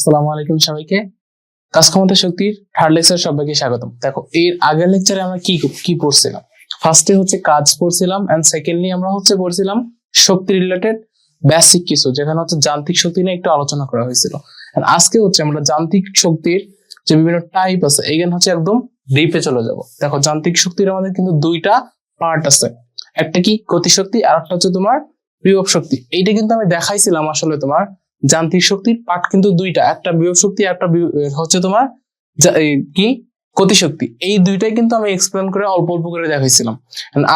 আসসালামু আলাইকুম সবাইকে। কাজ ক্ষমতা শক্তির থার্ড লেকচার সবাইকে স্বাগতম। দেখো, এর আগের লেকচারে আমরা কি কি পড়ছিলাম? ফার্স্টে হচ্ছে কাজ পড়ছিলাম, এন্ড সেকেন্ডলি আমরা পড়ছিলাম শক্তি রিলেটেড বেসিক কিছু, যেখানে যান্ত্রিক শক্তি নিয়ে একটু আলোচনা করা হয়েছিল। আজকে আমরা যান্ত্রিক শক্তির যে বিভিন্ন টাইপ আছে, এইখানে একদম ডিপে চলে যাব। দেখো, যান্ত্রিক শক্তির আমাদের কিন্তু দুইটা পার্ট আছে, একটা কি গতিশক্তি, আর একটা হচ্ছে তোমার বিভব শক্তি। এইটা কিন্তু আমি দেখাইছিলাম আসলে তোমার যান্ত্রিক শক্তির পার্ট কিন্তু দুইটা, একটা বিভব শক্তি, একটা হচ্ছে তোমার কি গতিশক্তি। এই দুইটাই কিন্তু আমি এক্সপ্লেন করে অল্প অল্প করে দেখাইছিলাম।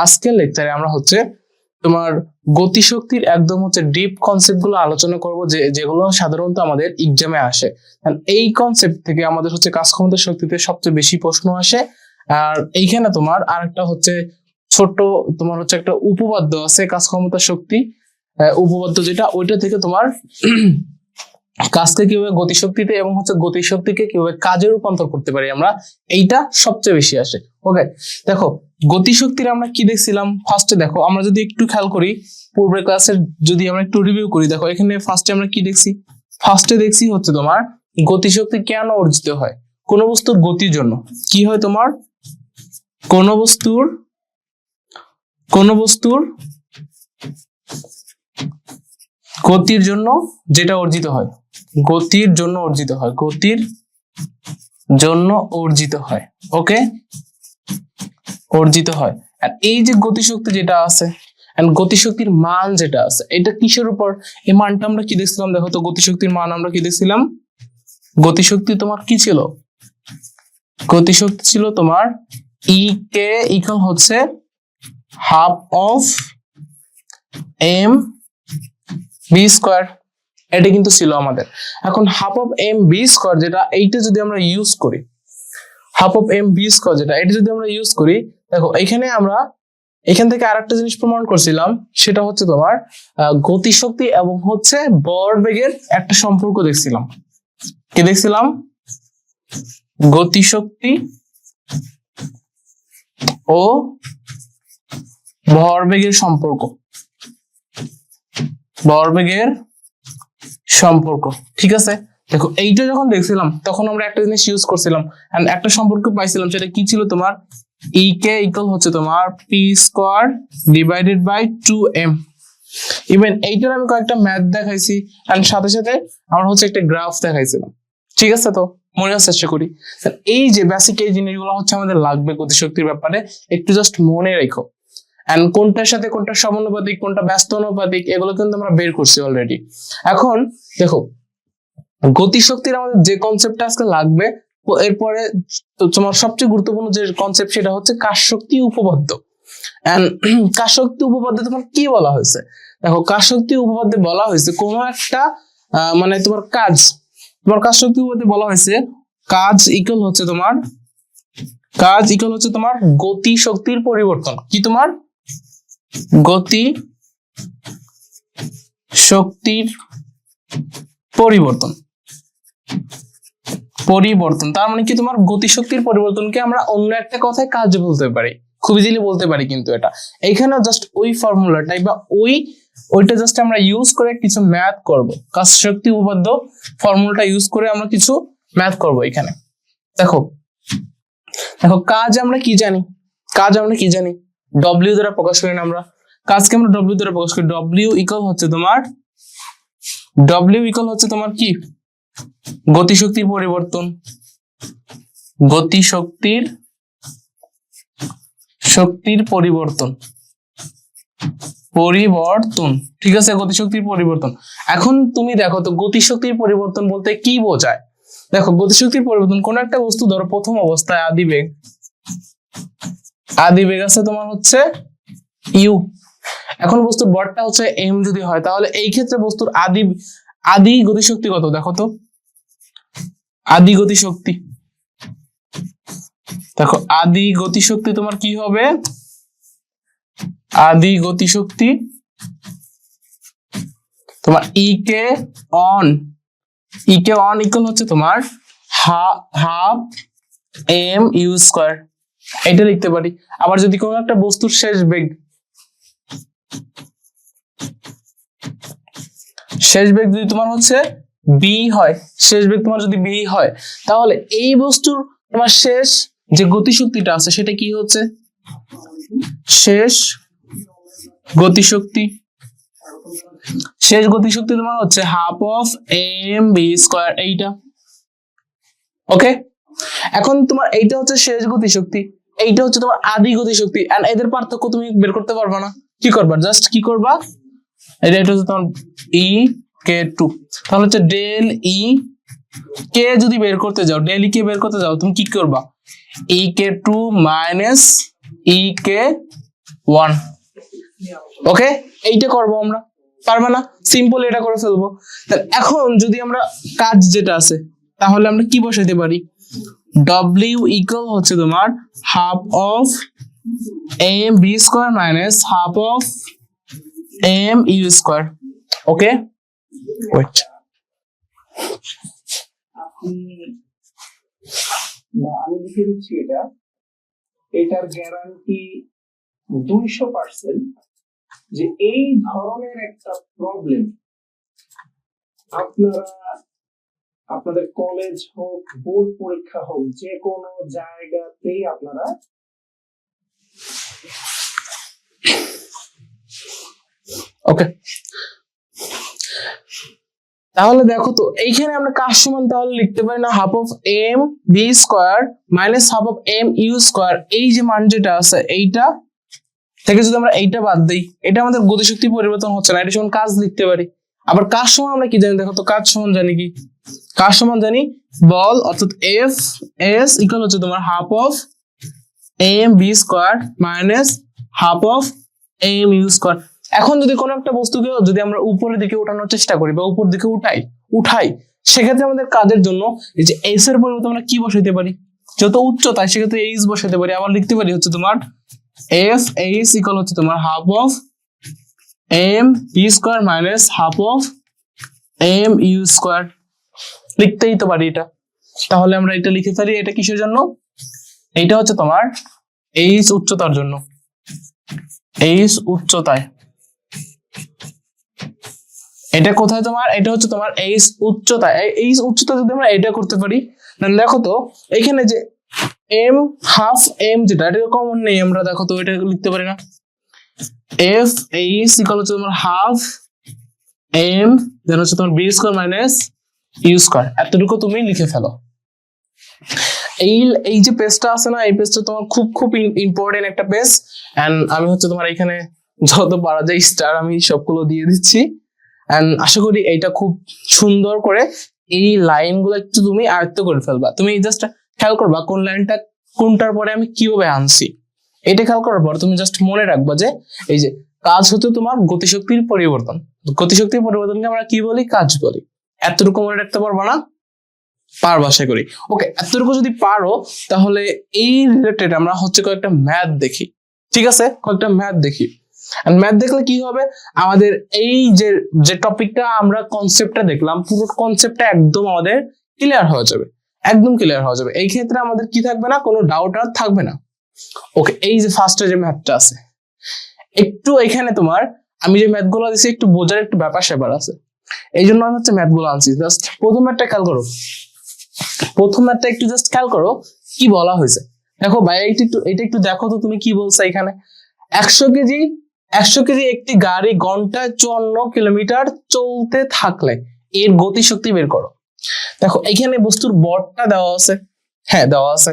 আজকের লেকচারে আমরা তোমার গতিশক্তির একদম ডিপ কনসেপ্ট গুলো আলোচনা করবো, যেগুলো সাধারণত আমাদের এক্সামে আসে। এই কনসেপ্ট থেকে আমাদের কাজ ক্ষমতা শক্তিতে সবচেয়ে বেশি প্রশ্ন আসে। আর এইখানে তোমার আরেকটা ছোট্ট তোমার একটা উপপাদ্য আছে কাজ ক্ষমতা শক্তি উপপাদ্য, যেটা ওইটা থেকে তোমার কাজকে কিভাবে গতিশক্তিতে এবং গতিশক্তিকে কিভাবে কাজে রূপান্তর করতে পারি আমরা, এইটা সবচেয়ে বেশি আসে। ওকে, দেখো গতিশক্তির আমরা কি দেখছিলাম ফার্স্টে। দেখো, আমরা যদি একটু খেয়াল করি পূর্বের ক্লাসের, যদি আমরা একটু রিভিউ করি, দেখো এখানে ফার্স্টে আমরা কি দেখছি। ফার্স্টে দেখছি তোমার গতিশক্তি কেন অর্জিত হয়। কোন বস্তুর গতির জন্য কি হয়, তোমার কোন বস্তুর গতির জন্য যেটা অর্জিত হয়, গতির জন্য অর্জিত হয়। ওকে, অর্জিত হয়। আর এই যে গতিশক্তি যেটা আছে, গতিশক্তির মান যেটা আছে, এটা কিসের উপর? এই মানটা আমরা কি দেখছিলাম? দেখো তো, গতিশক্তির মান আমরা কি দেখছিলাম? গতিশক্তি তোমার কি ছিল? গতিশক্তি ছিল তোমার E K equal half of M V square. এটা কিন্তু ছিল আমাদের। এখন half of M V square যেটা, এইটা যদি আমরা ইউজ করি, half of M V square যেটা, এটা যদি আমরা ইউজ করি, দেখো এখানে আমরা এখান থেকে আরেকটা জিনিস প্রমাণ করছিলাম, সেটা তোমার গতিশক্তি এবং ভরবেগের একটা সম্পর্ক দেখছিলাম। কি দেখছিলাম? গতিশক্তি ও ভরবেগের সম্পর্ক, ঠিক আছে। দেখো, এইটা যখন দেখছিলাম তখন আমরা একটা জিনিস ইউজ করছিলাম, একটা সম্পর্ক পাইছিলাম। সেটা কি ছিল? তোমার ই কে ইকুয়াল তোমার P square divided by 2m। Even এইটার আমি কয়েকটা ম্যাথ দেখাইছি, এন্ড সাথে সাথে আমরা একটা গ্রাফ দেখাইছিলাম। ঠিক আছে, তো মনে রাখার চেষ্টা করি। এই যে বেসিক এই জিনিসগুলো আমাদের লাগবে গতিশক্তির ব্যাপারে, একটু জাস্ট মনে রেখো। এন্ড কোনটার সাথে কোনটা সমানুপাতিক, কোনটা ব্যস্ত অনুপাতিক, এগুলো কিন্তু আমরা বের করছি অলরেডি। এখন দেখো, গতিশক্তির আমাদের যে কনসেপ্টটা আজকে লাগবে, এরপরে তোমার সবচেয়ে গুরুত্বপূর্ণ যে কনসেপ্ট, সেটা কাজ শক্তি উপপাদ্য। এন্ড কাজ শক্তি উপপাদ্যে তোমার কি বলা হয়েছে? দেখো, কাজ শক্তি উপপাদ্যে বলা হয়েছে কোন একটা মানে তোমার কাজ শক্তি উপপাদ্যে বলা হয়েছে কাজ ইকুয়াল তোমার গতি শক্তির পরিবর্তন। কি? তোমার গতি শক্তির পরিবর্তন। তার মানে কি? তোমার গতিশক্তির পরিবর্তনকে আমরা অন্য একটা কথায় কাজ বলতে পারি, খুব ইজিলি বলতে পারি। কিন্তু এটা এইখানে জাস্ট ওই ফর্মুলাটাই বা ওইটা জাস্ট আমরা ইউজ করে কিছু ম্যাথ করব। কাজ শক্তি উপপাদ্য ফর্মুলাটা ইউজ করে আমরা কিছু ম্যাথ করব এখানে। দেখো, কাজ আমরা কি জানি? ডব্লিউ দ্বারা প্রকাশ করি না আমরা কাজকে? আমরা ডব্লিউ দ্বারা প্রকাশ করি। ডব্লিউ ইকুয়াল তোমার কি? গতিশক্তির পরিবর্তন। ঠিক আছে, গতিশক্তির পরিবর্তন। এখন তুমি দেখো তো, গতিশক্তির পরিবর্তন বলতে কি বোঝায়? দেখো, গতিশক্তির পরিবর্তন, কোন একটা বস্তু ধরো প্রথম অবস্থায় আদিবেগ আছে তোমার ইউ। এখন বস্তুর ভরটা এম যদি হয়, তাহলে এই ক্ষেত্রে বস্তুর আদি গতিশক্তি কত? দেখো তো, আদি গতিশক্তি তোমার কি হবে? আদি গতিশক্তি তোমার ই কে অন ইকুয়াল তোমার হাফ এম ইউ স্কয়ার। এটা লিখতে পারি। আবার যদি কোনো একটা বস্তুর শেষ বেগ যদি তোমার বি হয়, শেষ বেগ তোমার যদি বি হয়, তাহলে এই বস্তুর তোমার শেষ যে গতিশক্তিটা আছে সেটা কি হচ্ছে? শেষ গতিশক্তি। শেষ গতিশক্তি তোমার হচ্ছে half of M V square, এইটা। ওকে, এখন তোমার এইটা হচ্ছে শেষ গতিশক্তি, এইটা হচ্ছে তোমার আদি গতিশক্তি, এন্ড এদের পার্থক্য তুমি বের করতে পারবে না। কি করবা? জাস্ট কি করবা, এটা হচ্ছে তোমার ই কে টু, তাহলে হচ্ছে ডেল ই কে যদি বের করতে যাও, ডেল ই কে বের করতে যাও, তুমি কি করবা? ই কে টু মাইনাস ই কে ওয়ান। ওকে, এইটা করবো আমরা, পারবে না? সিম্পল এটা করে ফেলবো। তাহলে এখন যদি আমরা কাজ যেটা আছে, তাহলে আমরা কি বসাইতে পারি? W ইকুয়াল হচ্ছে তোমার half of M V square minus half of M U square. Okay, wait, আমি লিখে দিচ্ছি এটার গ্যারান্টি 200% যে এই ধরনের একটা প্রবলেম আপনারা আপনাদের কলেজ হোক, বোর্ড পরীক্ষা হোক, যে কোনো জায়গাতেই আপনারা ওকে। তাহলে দেখো তো এইখানে আমরা কার সমান তাহলে লিখতে পারি না half of M V square minus half of M U square, এই যে মান যেটা আছে এইটা থেকে যদি আমরা এইটা বাদ দিই, এটা আমাদের গতিশক্তি পরিবর্তন হচ্ছে না, এটা সমান কাজ লিখতে পারি। আবার কাজ সমান আমরা কি জানি? দেখো তো কাজ সমান জানি কি? কাজ সমান জানি বল, অর্থাৎ এফ এস ইকুয়াল হচ্ছে তোমার half of M V square minus half of M U square. এখন যদি কোনো একটা বস্তুকে যদি আমরা উপরের দিকে উঠানোর চেষ্টা করি বা উপর দিকে উঠাই, সেক্ষেত্রে আমাদের কাজের জন্য এই যে এস এর পরিবর্তে আমরা কি বসাইতে পারি? যত উচ্চতায় সেক্ষেত্রে এইচ বসাইতে পারি। আবার লিখতে পারি হচ্ছে তোমার এফ এইচ ইকুয়াল হচ্ছে তোমার half of M V square minus half of M U square. লিখতেই তো পারি এটা। তাহলে আমরা এটা লিখে ফেলি, এটা কিসের জন্য? এইটা হচ্ছে তোমার এইচ উচ্চতার জন্য, এইচ উচ্চতায়। এটা কোথায় তোমার? এটা হচ্ছে তোমার এইচ উচ্চতা। এইচ উচ্চতা যদি আমরা এটা করতে পারি, দেখো তো এখানে যে এম হাফ এম যেটা, এটা কমন নেই, আমরা দেখো তো এটা লিখতে পারি না? এফ এইচ ইকুয়াল হচ্ছে তোমার হাফ এম দেন হচ্ছে তোমার V square minus U square, এতটুকু তুমি লিখে ফেলো। এই যে পেজটা আছে না, এই পেজটা তোমার খুব খুব ইম্পর্টেন্ট একটা পেজ, এন্ড আমি হচ্ছে তোমার এখানে যত পারা যায় স্টার আমি সবগুলো দিয়ে দিচ্ছি, এন্ড আশা করি এইটা খুব সুন্দর করে এই লাইনগুলো একটু তুমি আয়ত্ত করে ফেলবা। তুমি জাস্ট খেয়াল করবা কোন লাইনটা কোনটার পরে আমি কিভাবে আনছি, এটা খেয়াল করার পর তুমি জাস্ট মনে রাখবা যে এই যে কাজ হচ্ছে তোমার গতিশক্তির পরিবর্তন, গতিশক্তির পরিবর্তনকে আমরা কি বলি? কাজ বলি। এতটুকু মনে রাখতে পারবা না? পারবা আশা করি। ওকে, এতটুকু যদি পারো তাহলে এই রিলেটেড আমরা হচ্ছে কয়েকটা ম্যাথ দেখি। ঠিক আছে, কয়েকটা ম্যাথ দেখি। ম্যাথ দেখলে কি হবে, আমাদের এই যে টপিকটা আমরা কনসেপ্টটা দেখলাম, পুরো কনসেপ্টটা একদম আমাদের ক্লিয়ার হয়ে যাবে, একদম ক্লিয়ার হয়ে যাবে। এই ক্ষেত্রে আমাদের কি থাকবে না? কোনো ডাউট আর থাকবে না। ওকে, এই যে ফার্স্টে যে ম্যাথটা আছে, একটু এখানে তোমার আমি যে ম্যাথগুলো দিচ্ছি একটু বোঝার একটু ব্যাপার স্যাপার আছে, এই জন্য আমি হচ্ছে ম্যাথগুলো আনছি। জাস্ট প্রথম ম্যাথটা খেয়াল করো, প্রথম ম্যাথটা একটু জাস্ট খেয়াল করো কি বলা হয়েছে। দেখো ভাই এটা একটু দেখো তো তুমি কি বলছো এখানে। 100 কেজি একটি গাড়ি ঘন্টায় 54 কিলোমিটার চলতে থাকলে এর গতিশক্তি বের করো। দেখো এখানে বস্তুর বরটা দেওয়া আছে, হ্যাঁ দেওয়া আছে,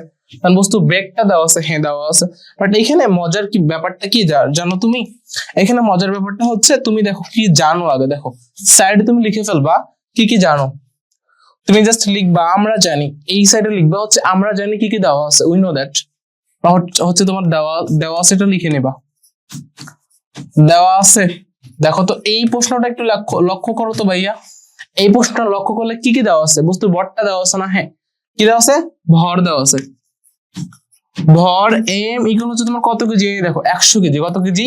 বস্তুর বেগটা দেওয়া আছে, হ্যাঁ দেওয়া আছে। বাট এখানে মজার কি ব্যাপারটা কি জানো তুমি? এখানে মজার ব্যাপারটা হচ্ছে তুমি দেখো কি জানো, আগে দেখো সাইডে তুমি লিখে ফেলবা কি কি জানো। তুমি জাস্ট লিখবা আমরা জানি, এই সাইডে লিখবা হচ্ছে আমরা জানি কি কি দেওয়া আছে, উই নো দ্যাট। হচ্ছে তোমার দেওয়া আছে, এটা লিখে নেবা দেওয়া আছে। দেখো তো এই প্রশ্নটা একটু লক্ষ্য করো তো ভাইয়া, এই প্রশ্নটা লক্ষ্য করলে কি কি দেওয়া আছে? বস্তুর ভরটা দেওয়া আছে না? হ্যাঁ, কি দেওয়া আছে? ভর দেওয়া আছে। ভর এম ইকুয়াল হচ্ছে তোমার কত কেজি? দেখো 100 কেজি। কত কেজি?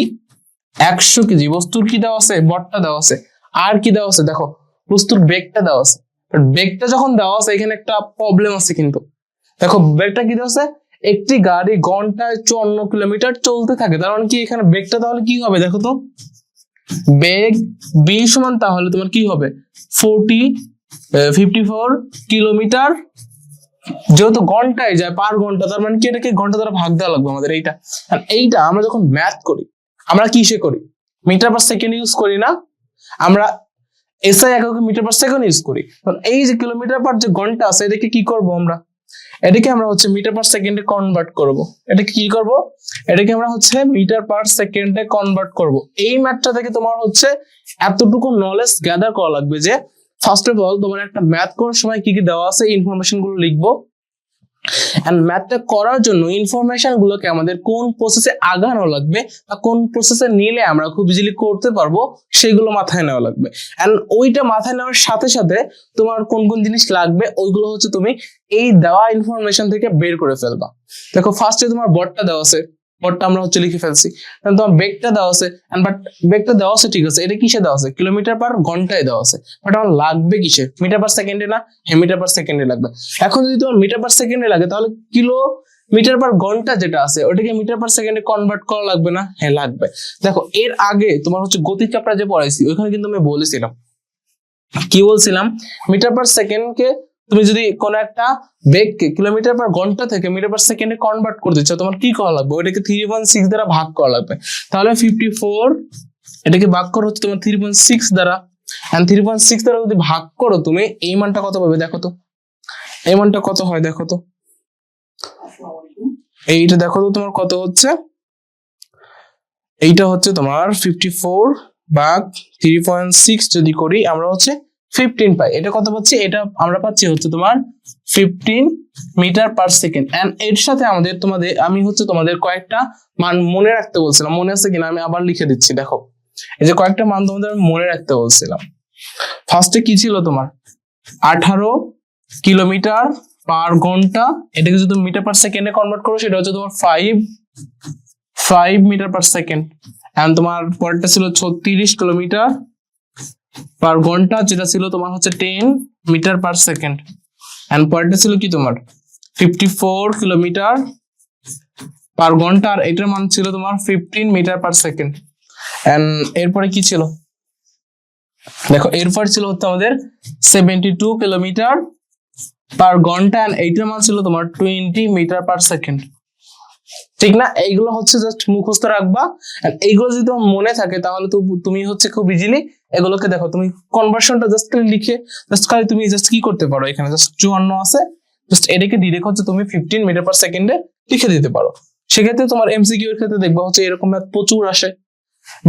100 কেজি। বস্তুর কি দেওয়া আছে? ভরটা দেওয়া আছে। আর কি দেওয়া আছে? দেখো বস্তুর বেগটা দেওয়া আছে। বেগটা যখন দেওয়া আছে এখানে একটা প্রবলেম আছে কিন্তু। দেখো বেগটা কি দেওয়া আছে? একটি গাড়ি ঘন্টায় 54 কিলোমিটার চলতে থাকে, তার মানে কি এখানে বেগটা তাহলে কি হবে? দেখো তো বেগ বি সমান তাহলে তোমার কি হবে? 40 54 কিলোমিটার, যেহেতু ঘন্টায় যায় পার ঘন্টা, তার মানে কি এটাকে ঘন্টা দ্বারা ভাগ দেওয়া লাগবে আমাদের এইটা। আর এইটা আমরা যখন ম্যাথ করি আমরা কিসে করি, মিটার পার সেকেন্ড ইউজ করি না, আমরা এসআই এককে মিটার পার সেকেন্ড ইউজ করি। এই যে কিলোমিটার পার যে ঘন্টা আছে এটাকে কি করব আমরা, এটাকে আমরা হচ্ছে মিটার পার সেকেন্ডে কনভার্ট করব। এটাকে কি করব, এটাকে আমরা হচ্ছে মিটার পার সেকেন্ডে কনভার্ট করব। এই ম্যাথটা থেকে তোমার হচ্ছে এতটুকু নলেজ গ্যাদার করা লাগবে যে ফার্স্ট অফ অল তোমার একটা ম্যাথ করার সময় কি কি দেওয়া আছে ইনফরমেশন গুলো লিখবো, এন্ড ম্যাথটা করার জন্য ইনফরমেশন গুলোকে আমাদের কোন প্রসেসে আগানো লাগবে বা কোন প্রসেসে নিলে আমরা খুব ইজিলি করতে পারবো সেগুলো মাথায় নেওয়া লাগবে। এন্ড ওইটা মাথায় নেওয়ার সাথে সাথে তোমার কোন কোন জিনিস লাগবে ওইগুলো হচ্ছে তুমি এই দেওয়া ইনফরমেশন থেকে বের করে ফেলবা। দেখো ফার্স্টে তোমার বটটা দেওয়া আছে, বটটা আমরা হচ্ছে লিখে ফেলছি, তোমার বেগটা দেওয়া আছে, বাট বেগটা দেওয়া আছে ঠিক আছে, এটা কিসে দেওয়া আছে, কিলোমিটার পার ঘন্টায় দেওয়া আছে, বাট আমার লাগবে কিসে, মিটার পার সেকেন্ডে না, হ্যাঁ মিটার পার সেকেন্ডে লাগবে। এখন যদি তোমার মিটার পার সেকেন্ডে লাগে তাহলে কিলোমিটার পার ঘন্টা যেটা আছে ওটাকে মিটার পার সেকেন্ডে কনভার্ট করা লাগবে না, হ্যাঁ লাগবে। দেখো এর আগে তোমার হচ্ছে গতিচাপটা যে পড়াইছি ওইখানে কিন্তু আমি বলেছিলাম, কি বলছিলাম, মিটার পার সেকেন্ডকে তুমি যদি কোনো একটা বেগকে কিলোমিটার পার ঘন্টা থেকে মিটার পার সেকেন্ডে কনভার্ট করতে চাও তোমার কি করা লাগবে, ওইটাকে 3.6 দ্বারা ভাগ করা লাগবে। তাহলে 54 এটাকে ভাগ করো হচ্ছে তোমার 3.6 দ্বারা, এন্ড 3.6 দ্বারা যদি ভাগ করো তুমি এই মানটা কত পাবে দেখো তো, এই মানটা কত হয় দেখো তো, এইটা দেখো তো তোমার কত হচ্ছে, এইটা হচ্ছে তোমার 54 ভাগ 3.6 যদি করি আমরা হচ্ছে 15 পাই। এটা কত পাচ্ছি, এটা আমরা পাচ্ছি হচ্ছে তোমার 15 মিটার পার সেকেন্ড। এন্ড এর সাথে আমি হচ্ছে তোমাদের কয়েকটা মান মনে রাখতে বলছিলাম, মনে আছে কিনা আমি আবার লিখে দিচ্ছি। দেখো এই যে কয়েকটা মান তোমাদের আমি মনে রাখতে বলছিলাম। ফার্স্টে কি ছিল তোমার 18 কিলোমিটার পার ঘন্টা, এটাকে যদি তুমি মিটার পার সেকেন্ডে কনভার্ট করো সেটা হচ্ছে তোমার 5 মিটার পার সেকেন্ড। এন্ড তোমার পরেরটা ছিল 36 কিলোমিটার পার ঘন্টা, যেটা ছিল তোমার হচ্ছে 10 মিটার পার সেকেন্ড। এন্ড পরেরটা ছিল কি তোমার 54 কিলোমিটার পার ঘন্টা, আর এটার মান ছিল তোমার 15 মিটার পার সেকেন্ড। এন্ড এরপরে কি ছিল দেখো, এরপর ছিল হচ্ছে আমাদের 72 কিলোমিটার পার ঘন্টা, এন্ড এইটার মান ছিল তোমার 20 মিটার পার সেকেন্ড। ঠিক না, এইগুলো হচ্ছে জাস্ট মুখস্থ রাখবা, এইগুলো যদি তোমার মনে থাকে তাহলে তো তুমি হচ্ছে খুব ইজিলি এগুলোকে দেখো তুমি কনভার্সনটা জাস্ট লিখে জাস্ট খালি তুমি জাস্ট কি করতে পারো, এখানে জাস্ট 54 আছে, জাস্ট এটাকে ডিরেক্ট হচ্ছে তুমি 15 মিটার পার সেকেন্ডে লিখে দিতে পারো। সেক্ষেত্রে তোমার এমসিকিউ এর ক্ষেত্রে দেখবা হচ্ছে এরকম প্রচুর আসে,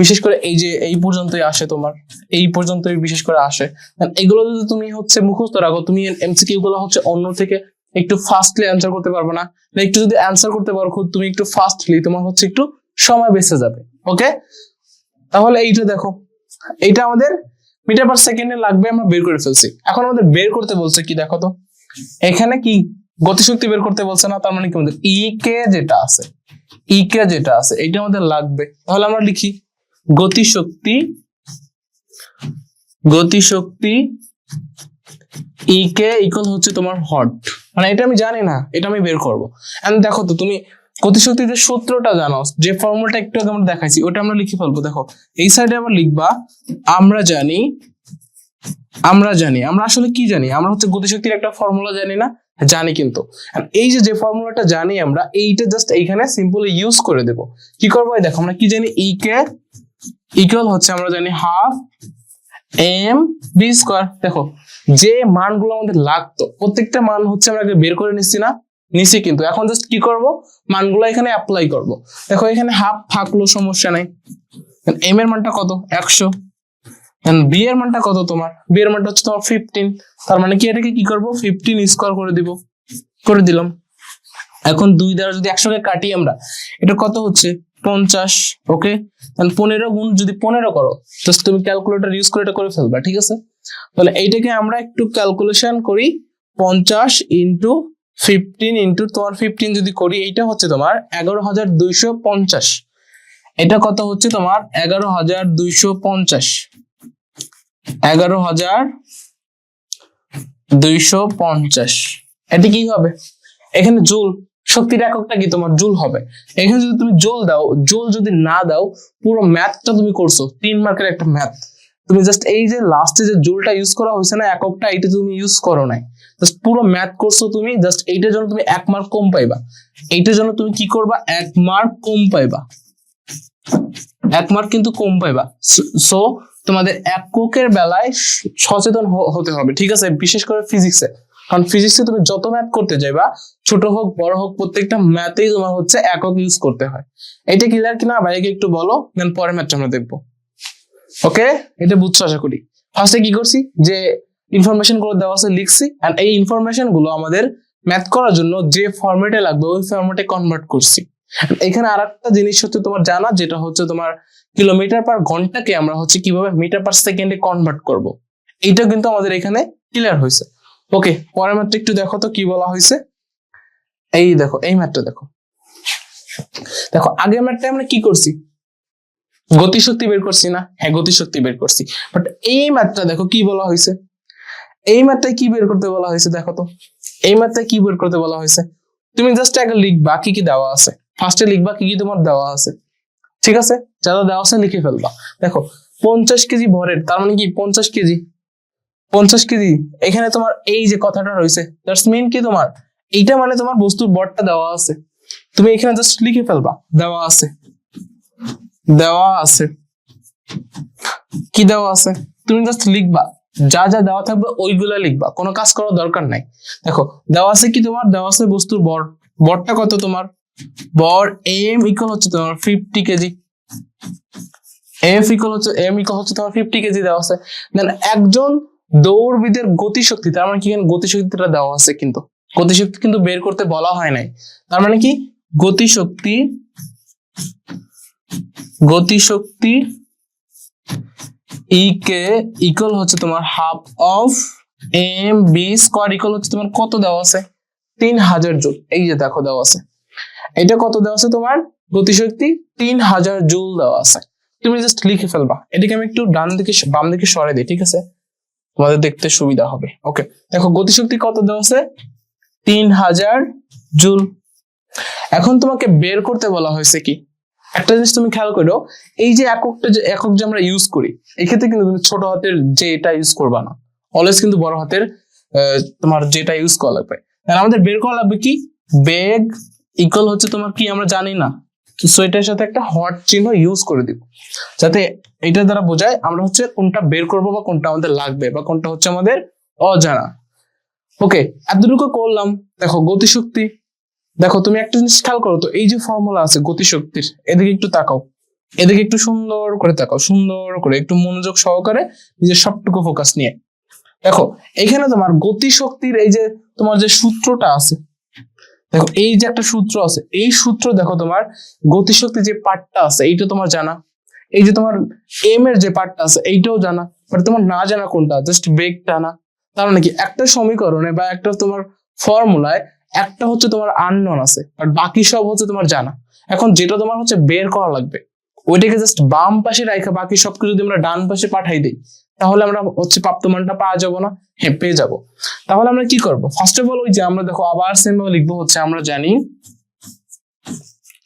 বিশেষ করে এই যে এই পর্যন্তই আসে, তোমার এই পর্যন্তই বিশেষ করে আসে। এগুলো যদি তুমি হচ্ছে মুখস্থ রাখো তুমি এমসিকিউ গুলো হচ্ছে অন্য থেকে একটু ফাস্টলি অ্যান্সার করতে পারবে না, একটু যদি অ্যান্সার করতে পারো তুমি একটু ফাস্টলি তোমার হচ্ছে একটু সময় বেঁচে যাবে। ওকে, তাহলে এইটা দেখো, এইটা আমাদের মিটার পার সেকেন্ডে লাগবে, আমরা বের করে ফেলছি। এখন আমাদের বের করতে বলছে কি দেখো তো, এখানে কি গতিশক্তি বের করতে বলছে না, তার মানে কি আমাদের কে যেটা আছে এটা আমাদের লাগবে। তাহলে আমরা লিখি গতিশক্তি কে ইকুয়াল হচ্ছে তোমার হট, মানে এটা আমি জানি না, এটা আমি বের করবো। এন্ড দেখো তো তুমি গতিশক্তির যে সূত্রটা জানো, যে ফর্মুলাটা একটু আগে আমরা দেখাইছি ওটা আমরা লিখে ফেলবো। দেখো এই সাইডে আবার লিখবা আমরা জানি, আমরা আসলে কি জানি, আমরা হচ্ছে গতিশক্তির একটা ফর্মুলা জানি না, জানি কিন্তু এই যে ফর্মুলাটা জানি আমরা এইটা জাস্ট এইখানে সিম্পলি ইউজ করে দেব। কি করবো, দেখো আমরা কি জানি, কে ইকুয়াল হচ্ছে আমরা জানি হাফ এম বি স্কয়ার। দেখো যে মানগুলো আমাদের লাগতো প্রত্যেকটা মান হচ্ছে আমরা আগে বের করে নিছি কিন্তু এখন জাস্ট কি করব, মানগুলো এখানে অ্যাপ্লাই করব। দেখো এখানে হাফ থাকলো সমস্যা নাই, এম এর মানটা কত 100, বি এর মানটা কত তোমার, বি এর মানটা হচ্ছে তোমার 15, তার মানে কি এটাকে কি করব 15 স্কয়ার করে দিলাম। এখন 2 দ্বারা যদি 100 কে কাটি আমরা, এটা কত হচ্ছে 50। ওকে, তাহলে 15 গুণ যদি 15 করো জাস্ট তুমি ক্যালকুলেটর ইউজ করে এটা করে ফেলবা, ঠিক আছে। তাহলে এইটাকে আমরা একটু ক্যালকুলেশন করি, 50 ইন্টু 15 ইন্টু তোমার 15 যদি করি এইটা হচ্ছে তোমার 11,250, এটা কত হচ্ছে তোমার 11,250, 11,250। এটা কি হবে, এখানে জুল, শক্তির এককটা কি তোমার জুল হবে। এখানে যদি তুমি জুল দাও, জুল যদি না দাও পুরো ম্যাথটা তুমি করছো 3 মার্কের একটা ম্যাথ, তুমি জাস্ট এই যে লাস্টে যে জুলটা ইউজ করা হয়েছে না এককটা, এটা তুমি ইউজ করো নাই, জাস্ট পুরো ম্যাথ করছো তুমি, জাস্ট এইটার জন্য তুমি 1 মার্ক কম পাইবা। এইটার জন্য তুমি কি করবা, 1 মার্ক কম পাইবা, 1 মার্ক কিন্তু কম পাইবা। সো তোমাদের এককের বেলায় সচেতন হতে হবে, ঠিক আছে, বিশেষ করে ফিজিক্সে। কারণ ফিজিক্সে তুমি যত ম্যাথ করতে যাইবা, ছোট হোক বড় হোক, প্রত্যেকটা ম্যাথেই তোমার হচ্ছে একক ইউজ করতে হয়। এটা ক্লিয়ার কিনা ভাইকে একটু বলো, দেন পরের ম্যাথটা আমরা দেখবো। ওকে, এটা বুঝছো আশা করি। ফার্স্টে কি করছি, যে ইনফরমেশন গুলো দেওয়া আছে লিখছি, এন্ড এই ইনফরমেশন গুলো আমাদের ম্যাথ করার জন্য যে ফরম্যাটে লাগবে ওই ফরম্যাটে কনভার্ট করছি। এখানে আরেকটা জিনিস হচ্ছে তোমার জানা, যেটা হচ্ছে তোমার কিলোমিটার পার ঘন্টাকে আমরা হচ্ছে কিভাবে মিটার পার সেকেন্ডে কনভার্ট করব, এটা কিন্তু আমাদের এখানে ক্লিয়ার হয়েছে। ওকে, পরের ম্যাথটা একটু দেখো তো কি বলা হয়েছে। এই দেখো, এই ম্যাথটা দেখো। দেখো আগের ম্যাথটা আমরা কি করছি, গতিশক্তি বের করছি না? হ্যাঁ, গতিশক্তি বের করছি। বাট এই ম্যাথটা দেখো কি বলা হয়েছে, এই ম্যাথটায় কি বের করতে বলা হয়েছে দেখো তো, এই ম্যাথটায় কি বের করতে বলা হয়েছে। তুমি জাস্ট আগে লিখবা কি কি দেওয়া আছে, ফার্স্টে লিখবা কি কি তোমার দেওয়া আছে, ঠিক আছে, যা দেওয়া আছে লিখে ফেলবা। দেখো 50 কেজি ভরের, তার মানে কি 50 কেজি, 50 কেজি। এখানে তোমার এই যে কথাটা রয়েছে, দ্যাটস মিন কি তোমার এইটা মানে তোমার বস্তুর ভরটা দেওয়া আছে, তুমি এখানে জাস্ট লিখে ফেলবা দেওয়া আছে, দেওয়া আছে, কি দেওয়া আছে, তুমি জাস্ট লিখবা, যা যা দেওয়া থাকবে ওইগুলা লিখবা, কোনো কাজ করার দরকার নাই। দেখো দেওয়া আছে কি তোমার, দেওয়া আছে বস্তুর ভর, ভরটা কত তোমার, ভর এম ইকুয়াল হচ্ছে তোমার 50 কেজি, এম ইকুয়াল হচ্ছে তোমার 50 কেজি দেওয়া আছে। দেন একজন দৌড়বিদের গতিশক্তি, তার মানে কি এখানে গতিশক্তিটা দেওয়া আছে, কিন্তু গতিশক্তি কিন্তু বের করতে বলা হয় নাই। তার মানে কি গতিশক্তি ই কে ইকুয়াল হচ্ছে তোমার half of M V square, equal হচ্ছে তোমার কত দেওয়া আছে, 3000 জুল। এই যে দেখো দেওয়া আছে, এটা কত দেওয়া আছে তোমার, গতিশক্তি 3000 জুল দেওয়া আছে। তুমি জাস্ট লিখে ফেলবা। এটাকে আমি একটু বাম দিকে সরে দিই, ঠিক আছে, তোমাদের দেখতে সুবিধা হবে। ওকে, দেখো গতিশক্তি কত দেওয়া আছে, 3000 জুল। এখন তোমাকে বের করতে বলা হয়েছে কি, একটা জিনিস তুমি খেয়াল করো, এই যে একক যে আমরা ইউজ করি, এক্ষেত্রে কিন্তু তুমি ছোট হাতের যে এটা ইউজ করবা না, অলওয়েজ কিন্তু বড় হাতের তোমার যেটা ইউজ করা লাগবে। আমাদের বের করা লাগবে কি, বেগ ইকুয়াল হচ্ছে তোমার কি আমরা জানি না, সো এটার সাথে একটা হট চিহ্ন ইউজ করে দিব, যাতে এটা দ্বারা বোঝায় আমরা হচ্ছে কোনটা বের করবো বা কোনটা আমাদের লাগবে বা কোনটা হচ্ছে আমাদের অজানা। ওকে, এতটুকু করলাম। দেখো গতিশক্তি, দেখো তুমি একটা জিনিস খেয়াল করো তো, এই যে ফর্মুলা আছে গতিশক্তির, এদিকে একটু তাকাও, এদিকে একটু সুন্দর করে তাকাও, সুন্দর করে একটু মনোযোগ সহকারে নিজের সবটুকু ফোকাস নিয়ে দেখো। এখানে তোমার গতিশক্তির এই যে তোমার যে সূত্রটা আছে, দেখো এই যে একটা সূত্র আছে, এই সূত্র দেখো তোমার গতিশক্তি যে পার্টটা আছে এইটা তোমার জানা, এই যে তোমার এম এর যে পার্টটা আছে এইটাও জানা, বাট তোমার না জানা কোনটা, জাস্ট বেগটা না। তার মানে কি একটা সমীকরণে বা একটা তোমার ফর্মুলায় একটা হচ্ছে তোমার আননোন আছে, আর বাকি সব হচ্ছে তোমার জানা। এখন যেটা তোমার হচ্ছে বের করা লাগবে, ওইটাকে জাস্ট বাম পাশে রাখা, বাকি সবকিছু যদি আমরা ডান পাশে পাঠাই দিই, তাহলে আমরা হচ্ছে প্রাপ্ত মানটা পাওয়া যাবো না? হ্যাঁ, পেয়ে যাবো। তাহলে আমরা কি করবো, ফার্স্ট অফ অল ওই যে আমরা দেখো আবার সেম ভাবে লিখবো হচ্ছে, আমরা জানি